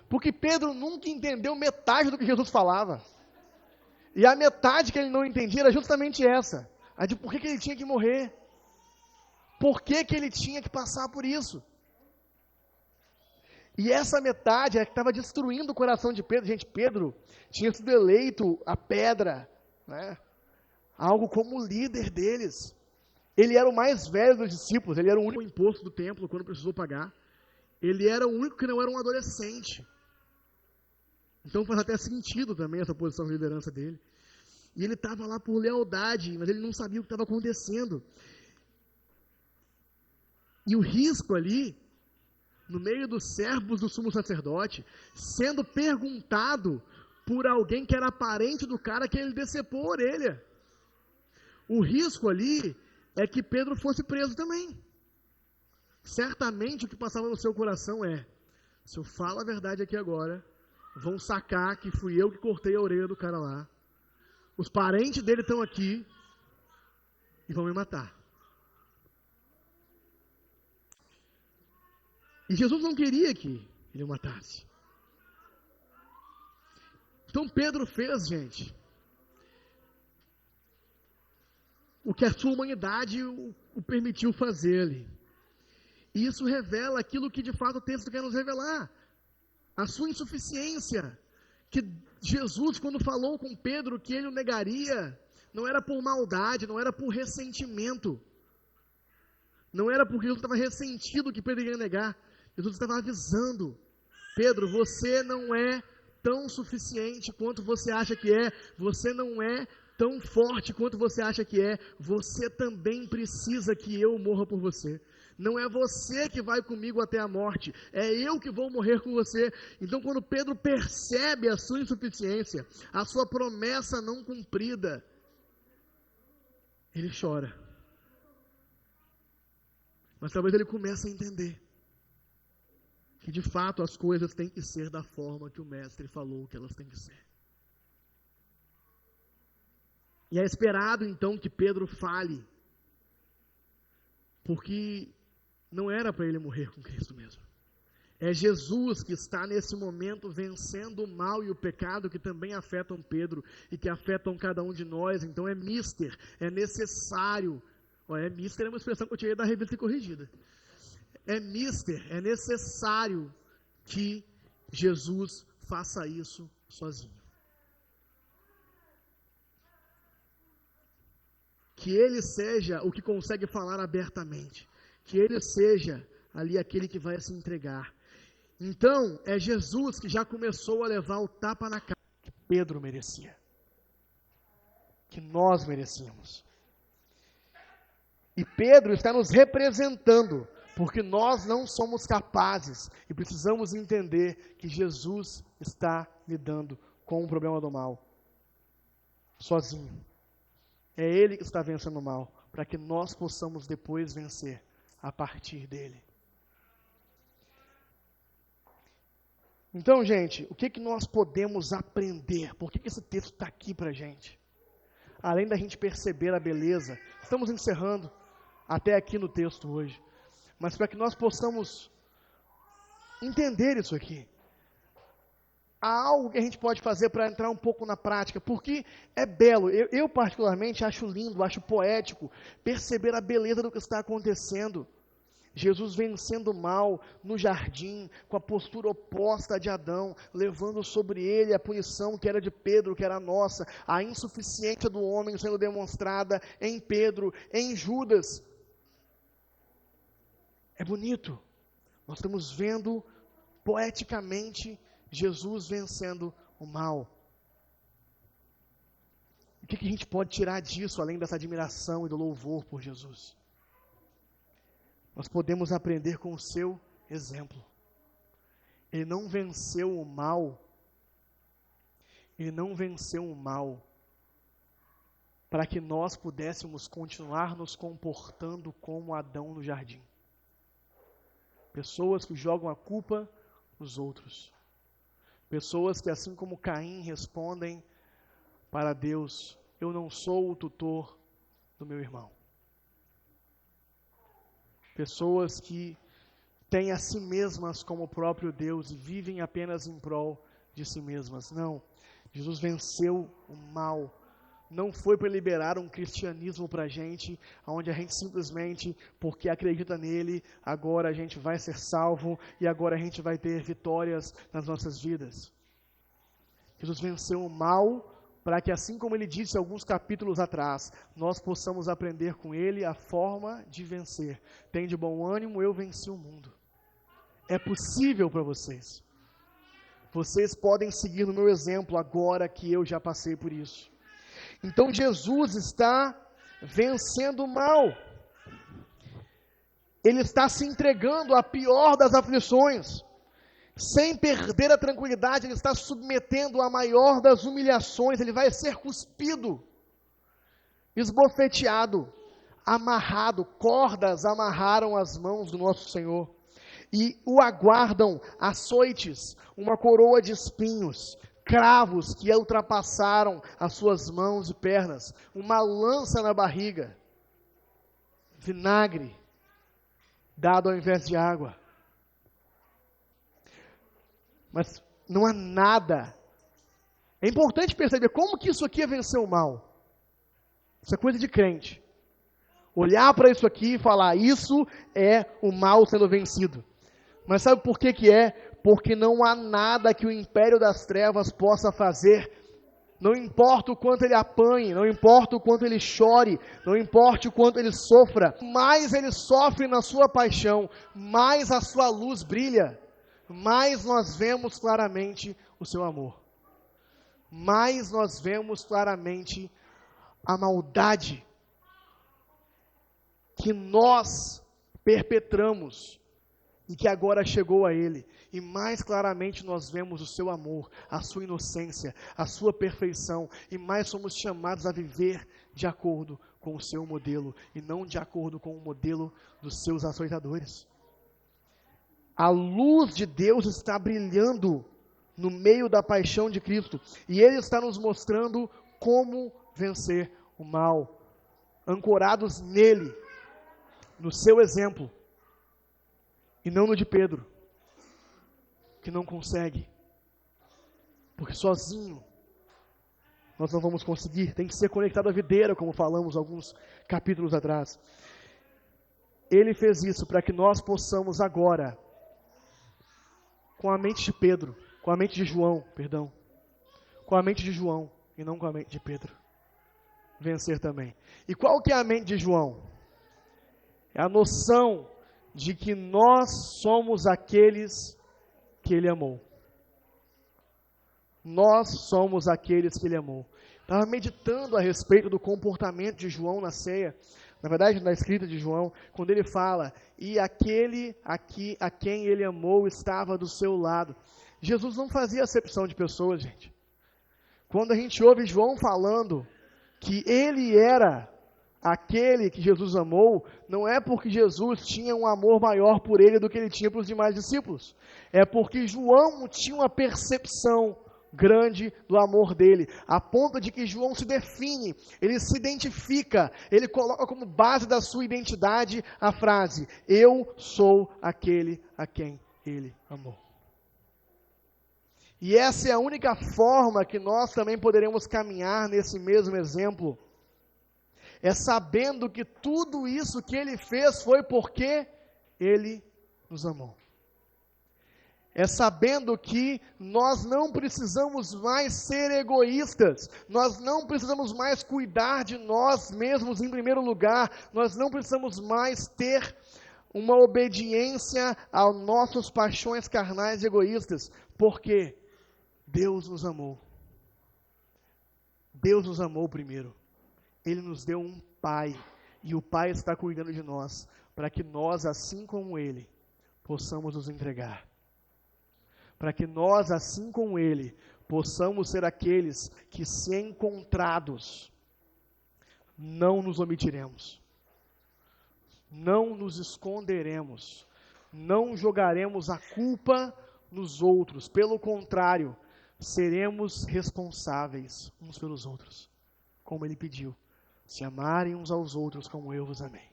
Porque Pedro nunca entendeu metade do que Jesus falava. E a metade que ele não entendia era justamente essa. A de por que ele tinha que morrer. Por que ele tinha que passar por isso. E essa metade é que estava destruindo o coração de Pedro. Gente, Pedro tinha sido eleito a pedra, né? Algo como líder deles. Ele era o mais velho dos discípulos. Ele era o único imposto do templo quando precisou pagar. Ele era o único que não era um adolescente. Então faz até sentido também essa posição de liderança dele. E ele estava lá por lealdade, mas ele não sabia o que estava acontecendo. E o risco ali, no meio dos servos do sumo sacerdote, sendo perguntado por alguém que era parente do cara que ele decepou a orelha. O risco ali é que Pedro fosse preso também. Certamente o que passava no seu coração é: se eu falo a verdade aqui agora, vão sacar que fui eu que cortei a orelha do cara lá. Os parentes dele estão aqui e vão me matar. E Jesus não queria que ele o matasse. Então Pedro fez, gente, o que a sua humanidade o permitiu fazer ali. E isso revela aquilo que de fato o texto quer nos revelar. A sua insuficiência. Que Jesus, quando falou com Pedro que ele o negaria, não era por maldade, não era por ressentimento. Não era porque Jesus estava ressentido que Pedro iria negar. Jesus estava avisando: Pedro, você não é tão suficiente quanto você acha que é. Você não é tão forte quanto você acha que é. Você também precisa que eu morra por você. Não é você que vai comigo até a morte, é eu que vou morrer com você. Então, quando Pedro percebe a sua insuficiência, a sua promessa não cumprida, ele chora. Mas talvez ele comece a entender que de fato as coisas têm que ser da forma que o mestre falou que elas têm que ser. E é esperado então que Pedro fale, porque não era para ele morrer com Cristo mesmo. É Jesus que está nesse momento vencendo o mal e o pecado que também afetam Pedro e que afetam cada um de nós. Então é necessário. Mister é uma expressão que eu tirei da Revista Corrigida. É necessário que Jesus faça isso sozinho. Que ele seja o que consegue falar abertamente. Que ele seja ali aquele que vai se entregar. Então, é Jesus que já começou a levar o tapa na cara que Pedro merecia. Que nós merecíamos. E Pedro está nos representando, porque nós não somos capazes e precisamos entender que Jesus está lidando com o problema do mal. Sozinho. É Ele que está vencendo o mal, para que nós possamos depois vencer a partir dele. Então, gente, o que nós podemos aprender? Por que esse texto está aqui para a gente? Além da gente perceber a beleza, estamos encerrando até aqui no texto hoje, mas para que nós possamos entender isso aqui. Há algo que a gente pode fazer para entrar um pouco na prática, porque é belo. Eu particularmente acho lindo, acho poético perceber a beleza do que está acontecendo. Jesus vencendo o mal no jardim, com a postura oposta de Adão, levando sobre ele a punição que era de Pedro, que era nossa, a insuficiência do homem sendo demonstrada em Pedro, em Judas. É bonito. Nós estamos vendo poeticamente Jesus vencendo o mal. O que a gente pode tirar disso, além dessa admiração e do louvor por Jesus? Nós podemos aprender com o seu exemplo. Ele não venceu o mal. Ele não venceu o mal para que nós pudéssemos continuar nos comportando como Adão no jardim. Pessoas que jogam a culpa nos outros. Pessoas que, assim como Caim, respondem para Deus: eu não sou o tutor do meu irmão. Pessoas que têm a si mesmas como o próprio Deus e vivem apenas em prol de si mesmas. Não, Jesus venceu o mal. Não foi para liberar um cristianismo para a gente, onde a gente simplesmente, porque acredita nele, agora a gente vai ser salvo e agora a gente vai ter vitórias nas nossas vidas. Jesus venceu o mal para que, assim como ele disse alguns capítulos atrás, nós possamos aprender com ele a forma de vencer. Tem de bom ânimo, eu venci o mundo. É possível para vocês. Vocês podem seguir no meu exemplo agora que eu já passei por isso. Então Jesus está vencendo o mal. Ele está se entregando à pior das aflições. Sem perder a tranquilidade, ele está submetendo à maior das humilhações. Ele vai ser cuspido, esbofeteado, amarrado. Cordas amarraram as mãos do nosso Senhor. E o aguardam açoites, uma coroa de espinhos, cravos que ultrapassaram as suas mãos e pernas, uma lança na barriga, vinagre dado ao invés de água. Mas não há nada. É importante perceber como que isso aqui é vencer o mal. Isso é coisa de crente. Olhar para isso aqui e falar, isso é o mal sendo vencido. Mas sabe por que que é? Porque não há nada que o império das trevas possa fazer. Não importa o quanto ele apanhe, não importa o quanto ele chore, não importa o quanto ele sofra, mais ele sofre na sua paixão, mais a sua luz brilha, mais nós vemos claramente o seu amor. Mais nós vemos claramente a maldade que nós perpetramos e que agora chegou a ele. E mais claramente nós vemos o seu amor, a sua inocência, a sua perfeição, e mais somos chamados a viver de acordo com o seu modelo, e não de acordo com o modelo dos seus açoitadores. A luz de Deus está brilhando no meio da paixão de Cristo, e Ele está nos mostrando como vencer o mal, ancorados nele, no seu exemplo, e não no de Pedro, que não consegue, porque sozinho nós não vamos conseguir, tem que ser conectado à videira, como falamos alguns capítulos atrás. Ele fez isso para que nós possamos agora, com a mente de Pedro, com a mente de João, perdão, com a mente de João e não com a mente de Pedro, vencer também. E qual que é a mente de João? É a noção de que nós somos aqueles que Ele amou. Nós somos aqueles que Ele amou. Estava meditando a respeito do comportamento de João na ceia, na verdade na escrita de João, quando ele fala, e aquele aqui a quem Ele amou estava do seu lado. Jesus não fazia acepção de pessoas, gente. Quando a gente ouve João falando que Ele era aquele que Jesus amou, não é porque Jesus tinha um amor maior por ele do que ele tinha para os demais discípulos. É porque João tinha uma percepção grande do amor dele, a ponto de que João se define, ele se identifica, ele coloca como base da sua identidade a frase, eu sou aquele a quem ele amou. E essa é a única forma que nós também poderemos caminhar nesse mesmo exemplo, é sabendo que tudo isso que Ele fez foi porque Ele nos amou. É sabendo que nós não precisamos mais ser egoístas, nós não precisamos mais cuidar de nós mesmos em primeiro lugar, nós não precisamos mais ter uma obediência às nossas paixões carnais e egoístas, porque Deus nos amou. Deus nos amou primeiro. Ele nos deu um Pai, e o Pai está cuidando de nós, para que nós, assim como Ele, possamos nos entregar. Para que nós, assim como Ele, possamos ser aqueles que, se encontrados, não nos omitiremos, não nos esconderemos, não jogaremos a culpa nos outros, pelo contrário, seremos responsáveis uns pelos outros, como Ele pediu. Se amarem uns aos outros como eu vos amei.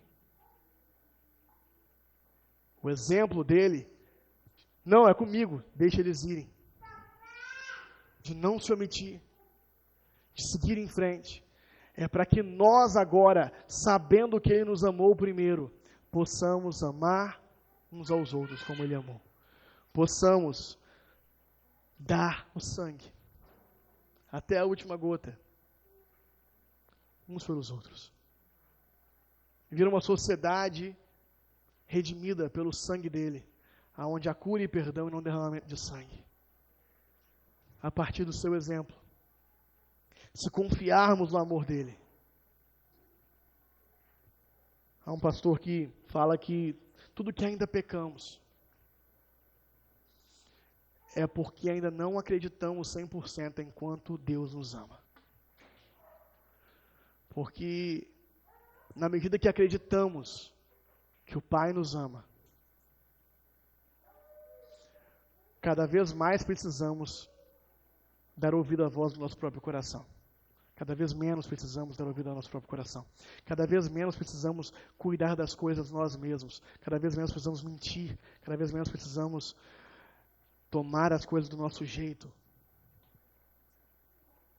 O exemplo dele, não, é comigo, deixa eles irem. De não se omitir, de seguir em frente. É para que nós agora, sabendo que Ele nos amou primeiro, possamos amar uns aos outros como Ele amou. Possamos dar o sangue, até a última gota, uns pelos outros. Viver uma sociedade redimida pelo sangue dele, aonde há cura e perdão e não derramamento de sangue. A partir do seu exemplo. se confiarmos no amor dele. Há um pastor que fala que tudo que ainda pecamos é porque ainda não acreditamos 100% em quanto Deus nos ama. Porque na medida que acreditamos que o Pai nos ama, cada vez mais precisamos dar ouvido à voz do nosso próprio coração. Cada vez menos precisamos dar ouvido ao nosso próprio coração. Cada vez menos precisamos cuidar das coisas nós mesmos. Cada vez menos precisamos mentir. Cada vez menos precisamos tomar as coisas do nosso jeito.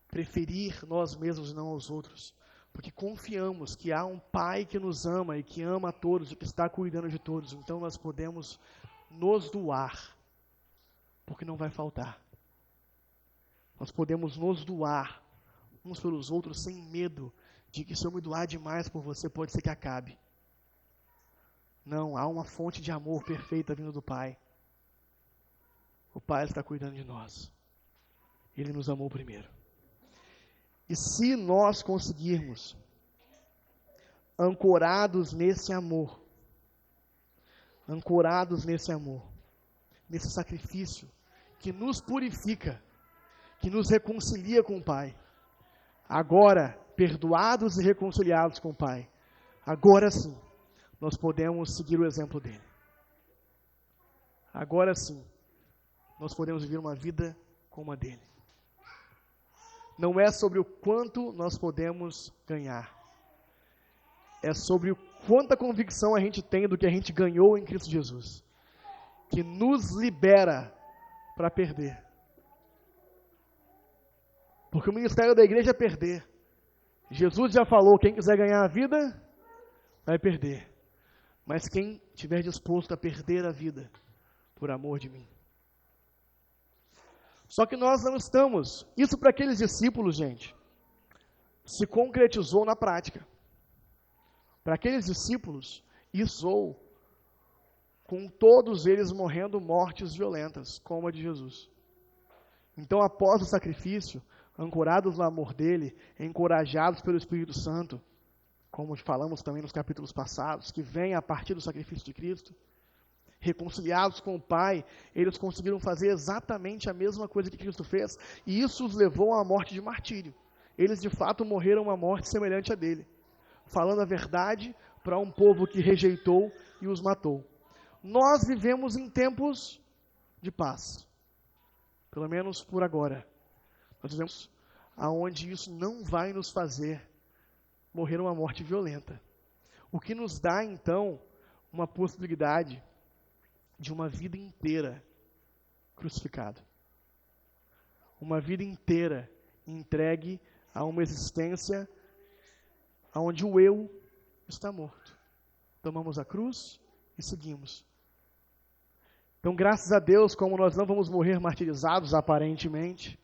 Preferir nós mesmos e não aos outros. Porque confiamos que há um Pai que nos ama e que ama a todos e que está cuidando de todos. Então nós podemos nos doar, porque não vai faltar. Nós podemos nos doar uns pelos outros sem medo de que se eu me doar demais por você, pode ser que acabe. Não, há uma fonte de amor perfeita vindo do Pai. O Pai está cuidando de nós. Ele nos amou primeiro. E se nós conseguirmos, ancorados nesse amor, nesse sacrifício que nos purifica, que nos reconcilia com o Pai, agora, perdoados e reconciliados com o Pai, agora sim, nós podemos seguir o exemplo dele. Agora sim, nós podemos viver uma vida como a dele. Não é sobre o quanto nós podemos ganhar. É sobre o quanta convicção a gente tem do que a gente ganhou em Cristo Jesus, que nos libera para perder. Porque o ministério da igreja é perder. Jesus já falou, quem quiser ganhar a vida, vai perder. Mas quem estiver disposto a perder a vida, por amor de mim. Só que nós não estamos. Isso para aqueles discípulos, gente, se concretizou na prática. Para aqueles discípulos, isso com todos eles morrendo mortes violentas, como a de Jesus. Então, após o sacrifício, ancorados no amor dele, encorajados pelo Espírito Santo, como falamos também nos capítulos passados, que vem a partir do sacrifício de Cristo, reconciliados com o Pai, eles conseguiram fazer exatamente a mesma coisa que Cristo fez, e isso os levou a uma morte de martírio. Eles, de fato, morreram uma morte semelhante à dele, falando a verdade para um povo que rejeitou e os matou. Nós vivemos em tempos de paz, pelo menos por agora. Nós vivemos aonde isso não vai nos fazer morrer uma morte violenta. O que nos dá, então, uma possibilidade de uma vida inteira crucificado. Uma vida inteira entregue a uma existência onde o eu está morto. Tomamos a cruz e seguimos. Então, graças a Deus, como nós não vamos morrer martirizados aparentemente,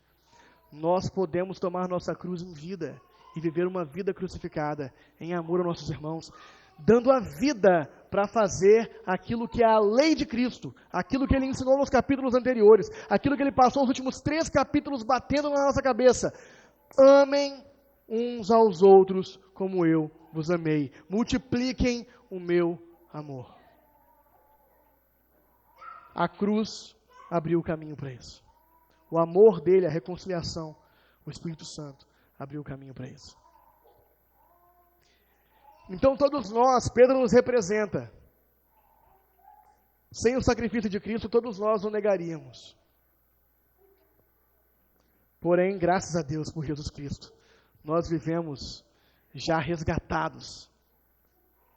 nós podemos tomar nossa cruz em vida e viver uma vida crucificada em amor aos nossos irmãos, dando a vida para fazer aquilo que é a lei de Cristo, aquilo que ele ensinou nos capítulos anteriores, aquilo que ele passou os últimos 3 capítulos batendo na nossa cabeça. Amem uns aos outros como eu vos amei. Multipliquem o meu amor. A cruz abriu o caminho para isso. O amor dele, a reconciliação, o Espírito Santo abriu o caminho para isso. Então todos nós, Pedro nos representa. Sem o sacrifício de Cristo, todos nós o negaríamos. Porém, graças a Deus por Jesus Cristo, nós vivemos já resgatados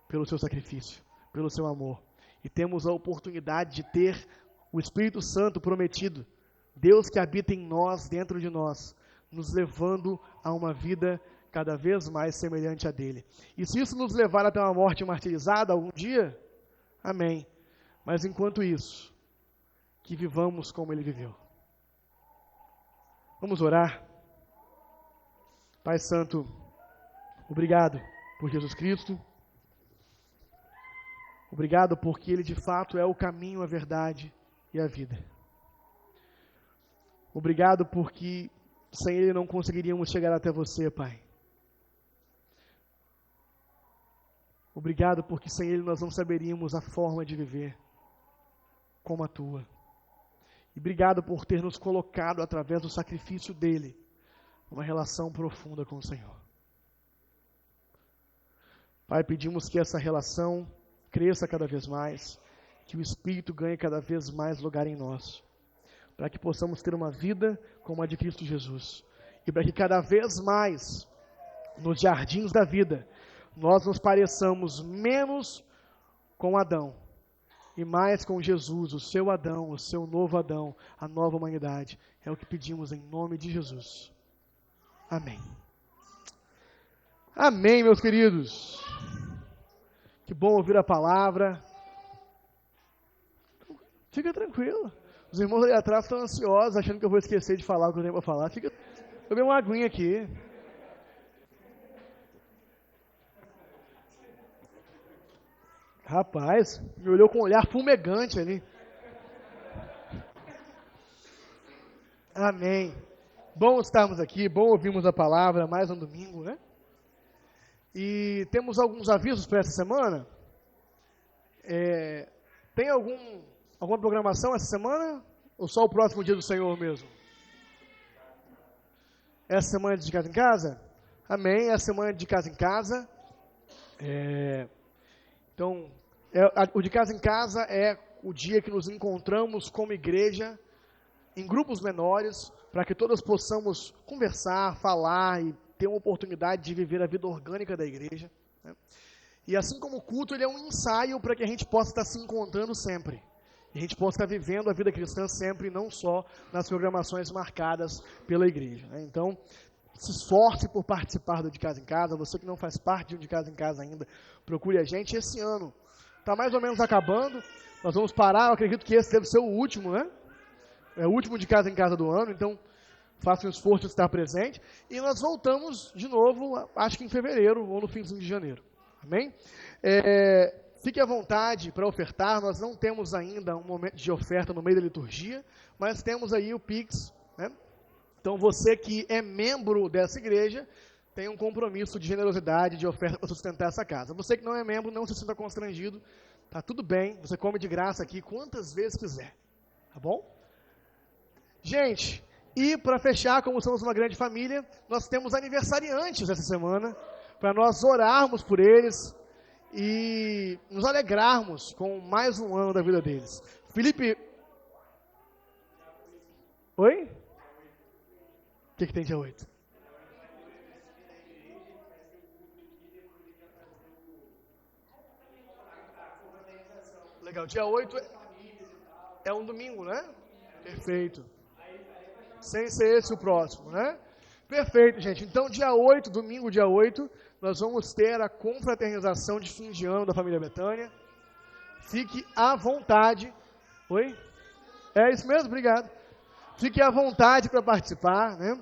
pelo seu sacrifício, pelo seu amor. E temos a oportunidade de ter o Espírito Santo prometido, Deus que habita em nós, dentro de nós, nos levando a uma vida cada vez mais semelhante a dele. E se isso nos levar até uma morte martirizada algum dia, amém. Mas enquanto isso, que vivamos como ele viveu. Vamos orar. Pai Santo, obrigado por Jesus Cristo. Obrigado porque ele de fato é o caminho, a verdade e a vida. Obrigado porque Sem Ele não conseguiríamos chegar até você, Pai. Obrigado porque sem Ele nós não saberíamos a forma de viver como a Tua. E obrigado por ter nos colocado através do sacrifício dEle uma relação profunda com o Senhor. Pai, pedimos que essa relação cresça cada vez mais, que o Espírito ganhe cada vez mais lugar em nós, para que possamos ter uma vida como a de Cristo Jesus, e para que cada vez mais, nos jardins da vida, nós nos pareçamos menos com Adão, e mais com Jesus, o seu Adão, o seu novo Adão, a nova humanidade. É o que pedimos em nome de Jesus. Amém. Amém, meus queridos. Que bom ouvir a palavra. Fica tranquilo. Os irmãos ali atrás estão ansiosos, achando que eu vou esquecer de falar o que eu tenho para falar. Fica... Eu bebi uma aguinha aqui. Rapaz, me olhou com um olhar fumegante ali. Amém. Bom estarmos aqui, bom ouvirmos a palavra, mais um domingo, né? E temos alguns avisos para essa semana. Tem alguma programação essa semana? Ou só o próximo dia do Senhor mesmo? Essa semana é de casa em casa? Amém, essa semana é de casa em casa. Então, o de casa em casa é o dia que nos encontramos como igreja, em grupos menores, para que todos possamos conversar, falar e ter uma oportunidade de viver a vida orgânica da igreja, né? E assim como o culto, ele é um ensaio para que a gente possa estar se encontrando sempre. E a gente possa estar vivendo a vida cristã sempre, não só nas programações marcadas pela igreja, né? Então, se esforce por participar do De Casa em Casa. Você que não faz parte de um De Casa em Casa ainda, procure a gente. Esse ano está mais ou menos acabando. Nós vamos parar, eu acredito que esse deve ser o último, né? É o último De Casa em Casa do ano, então faça um esforço de estar presente. E nós voltamos de novo, acho que em fevereiro ou no finzinho de janeiro. Amém? Fique à vontade para ofertar. Nós não temos ainda um momento de oferta no meio da liturgia, mas temos aí o Pix, né? Então você que é membro dessa igreja tem um compromisso de generosidade, de oferta para sustentar essa casa. Você que não é membro, não se sinta constrangido, tá tudo bem, você come de graça aqui quantas vezes quiser, tá bom? Gente, e para fechar, como somos uma grande família, nós temos aniversariantes essa semana, para nós orarmos por eles e nos alegrarmos com mais um ano da vida deles. Felipe... Oi? O que tem dia 8? Legal, dia 8 é um domingo, né? Perfeito. Sem ser esse o próximo, né? Perfeito, gente. Então, dia 8, domingo, dia 8, nós vamos ter a confraternização de fim de ano da família Betânia. Fique à vontade. Oi? É isso mesmo? Obrigado. Fique à vontade para participar, né?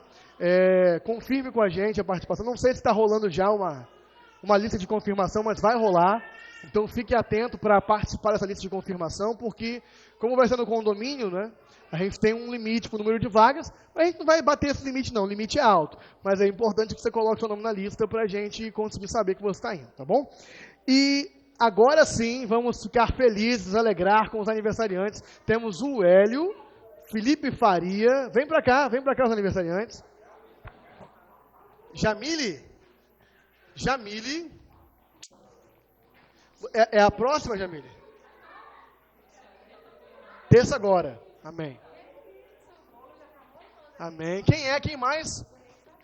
Confirme com a gente a participação. Não sei se está rolando já uma lista de confirmação, mas vai rolar. Então fique atento para participar dessa lista de confirmação, porque como vai ser no condomínio, né? A gente tem um limite para o número de vagas, mas a gente não vai bater esse limite não, o limite é alto. Mas é importante que você coloque seu nome na lista para a gente conseguir saber que você está indo, tá bom? E agora sim, vamos ficar felizes, alegrar com os aniversariantes. Temos o Hélio, Felipe Faria, vem para cá os aniversariantes. Jamile, é a próxima, Jamile? Terça agora, amém. Amém. Quem mais?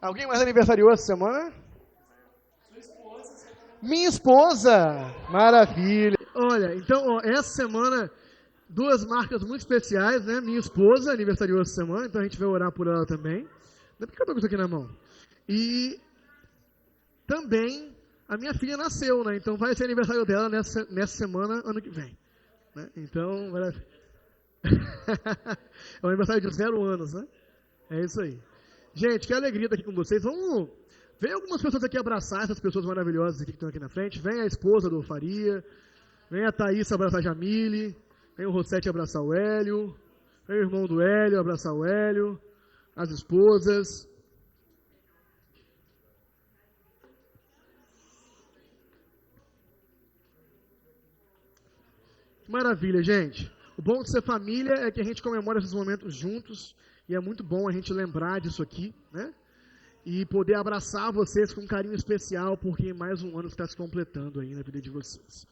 Alguém mais aniversariou essa semana? Minha esposa, maravilha. Olha, então, essa semana, duas marcas muito especiais, né? Minha esposa aniversariou essa semana, então a gente vai orar por ela também. Não é porque eu estou com isso aqui na mão. E também a minha filha nasceu, né? Então vai ser aniversário dela nessa semana, ano que vem, né? Então, é o aniversário de 0 anos, né? É isso aí. Gente, que alegria estar aqui com vocês. Vamos ver algumas pessoas aqui abraçar essas pessoas maravilhosas aqui que estão aqui na frente. Vem a esposa do Faria, vem a Thaís abraçar a Jamile, vem o Rossetti abraçar o Hélio, vem o irmão do Hélio abraçar o Hélio, as esposas. Maravilha, gente. O bom de ser família é que a gente comemora esses momentos juntos e é muito bom a gente lembrar disso aqui, né? E poder abraçar vocês com um carinho especial, porque mais um ano está se completando aí na vida de vocês.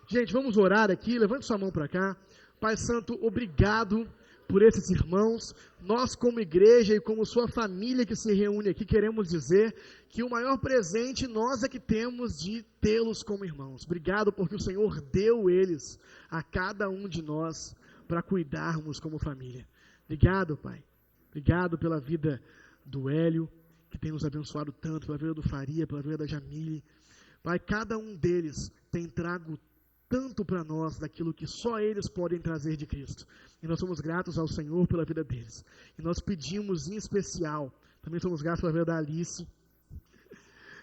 Gente, vamos orar aqui, levante sua mão para cá. Pai Santo, obrigado por esses irmãos. Nós, como igreja e como sua família que se reúne aqui, queremos dizer que o maior presente nós é que temos de tê-los como irmãos. Obrigado porque o Senhor deu eles a cada um de nós para cuidarmos como família. Obrigado, Pai. Obrigado pela vida do Hélio, que tem nos abençoado tanto, pela vida do Faria, pela vida da Jamile. Pai, cada um deles tem trago tanto para nós daquilo que só eles podem trazer de Cristo. E nós somos gratos ao Senhor pela vida deles. E nós pedimos em especial, também somos gratos pela vida da Alice.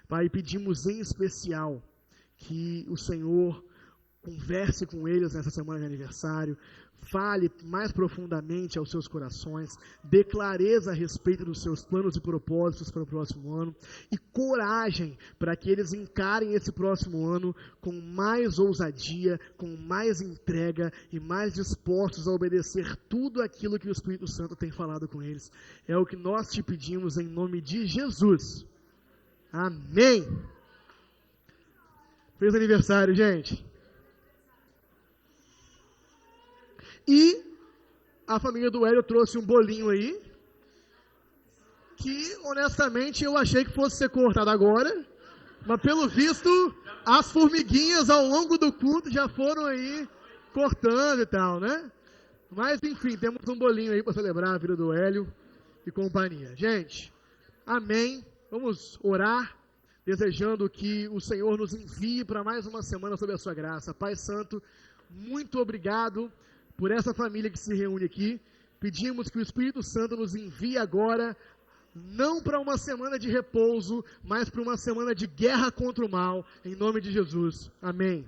Pai, pedimos em especial que o Senhor converse com eles nessa semana de aniversário, fale mais profundamente aos seus corações, dê clareza a respeito dos seus planos e propósitos para o próximo ano e coragem para que eles encarem esse próximo ano com mais ousadia, com mais entrega e mais dispostos a obedecer tudo aquilo que o Espírito Santo tem falado com eles. É o que nós te pedimos em nome de Jesus. Amém. Feliz aniversário, gente. E a família do Hélio trouxe um bolinho aí, que honestamente eu achei que fosse ser cortado agora, mas pelo visto as formiguinhas ao longo do culto já foram aí cortando e tal, né? Mas enfim, temos um bolinho aí para celebrar a vida do Hélio e companhia. Gente, amém. Vamos orar, desejando que o Senhor nos envie para mais uma semana sob a sua graça. Pai Santo, muito obrigado por essa família que se reúne aqui. Pedimos que o Espírito Santo nos envie agora, não para uma semana de repouso, mas para uma semana de guerra contra o mal, em nome de Jesus. Amém.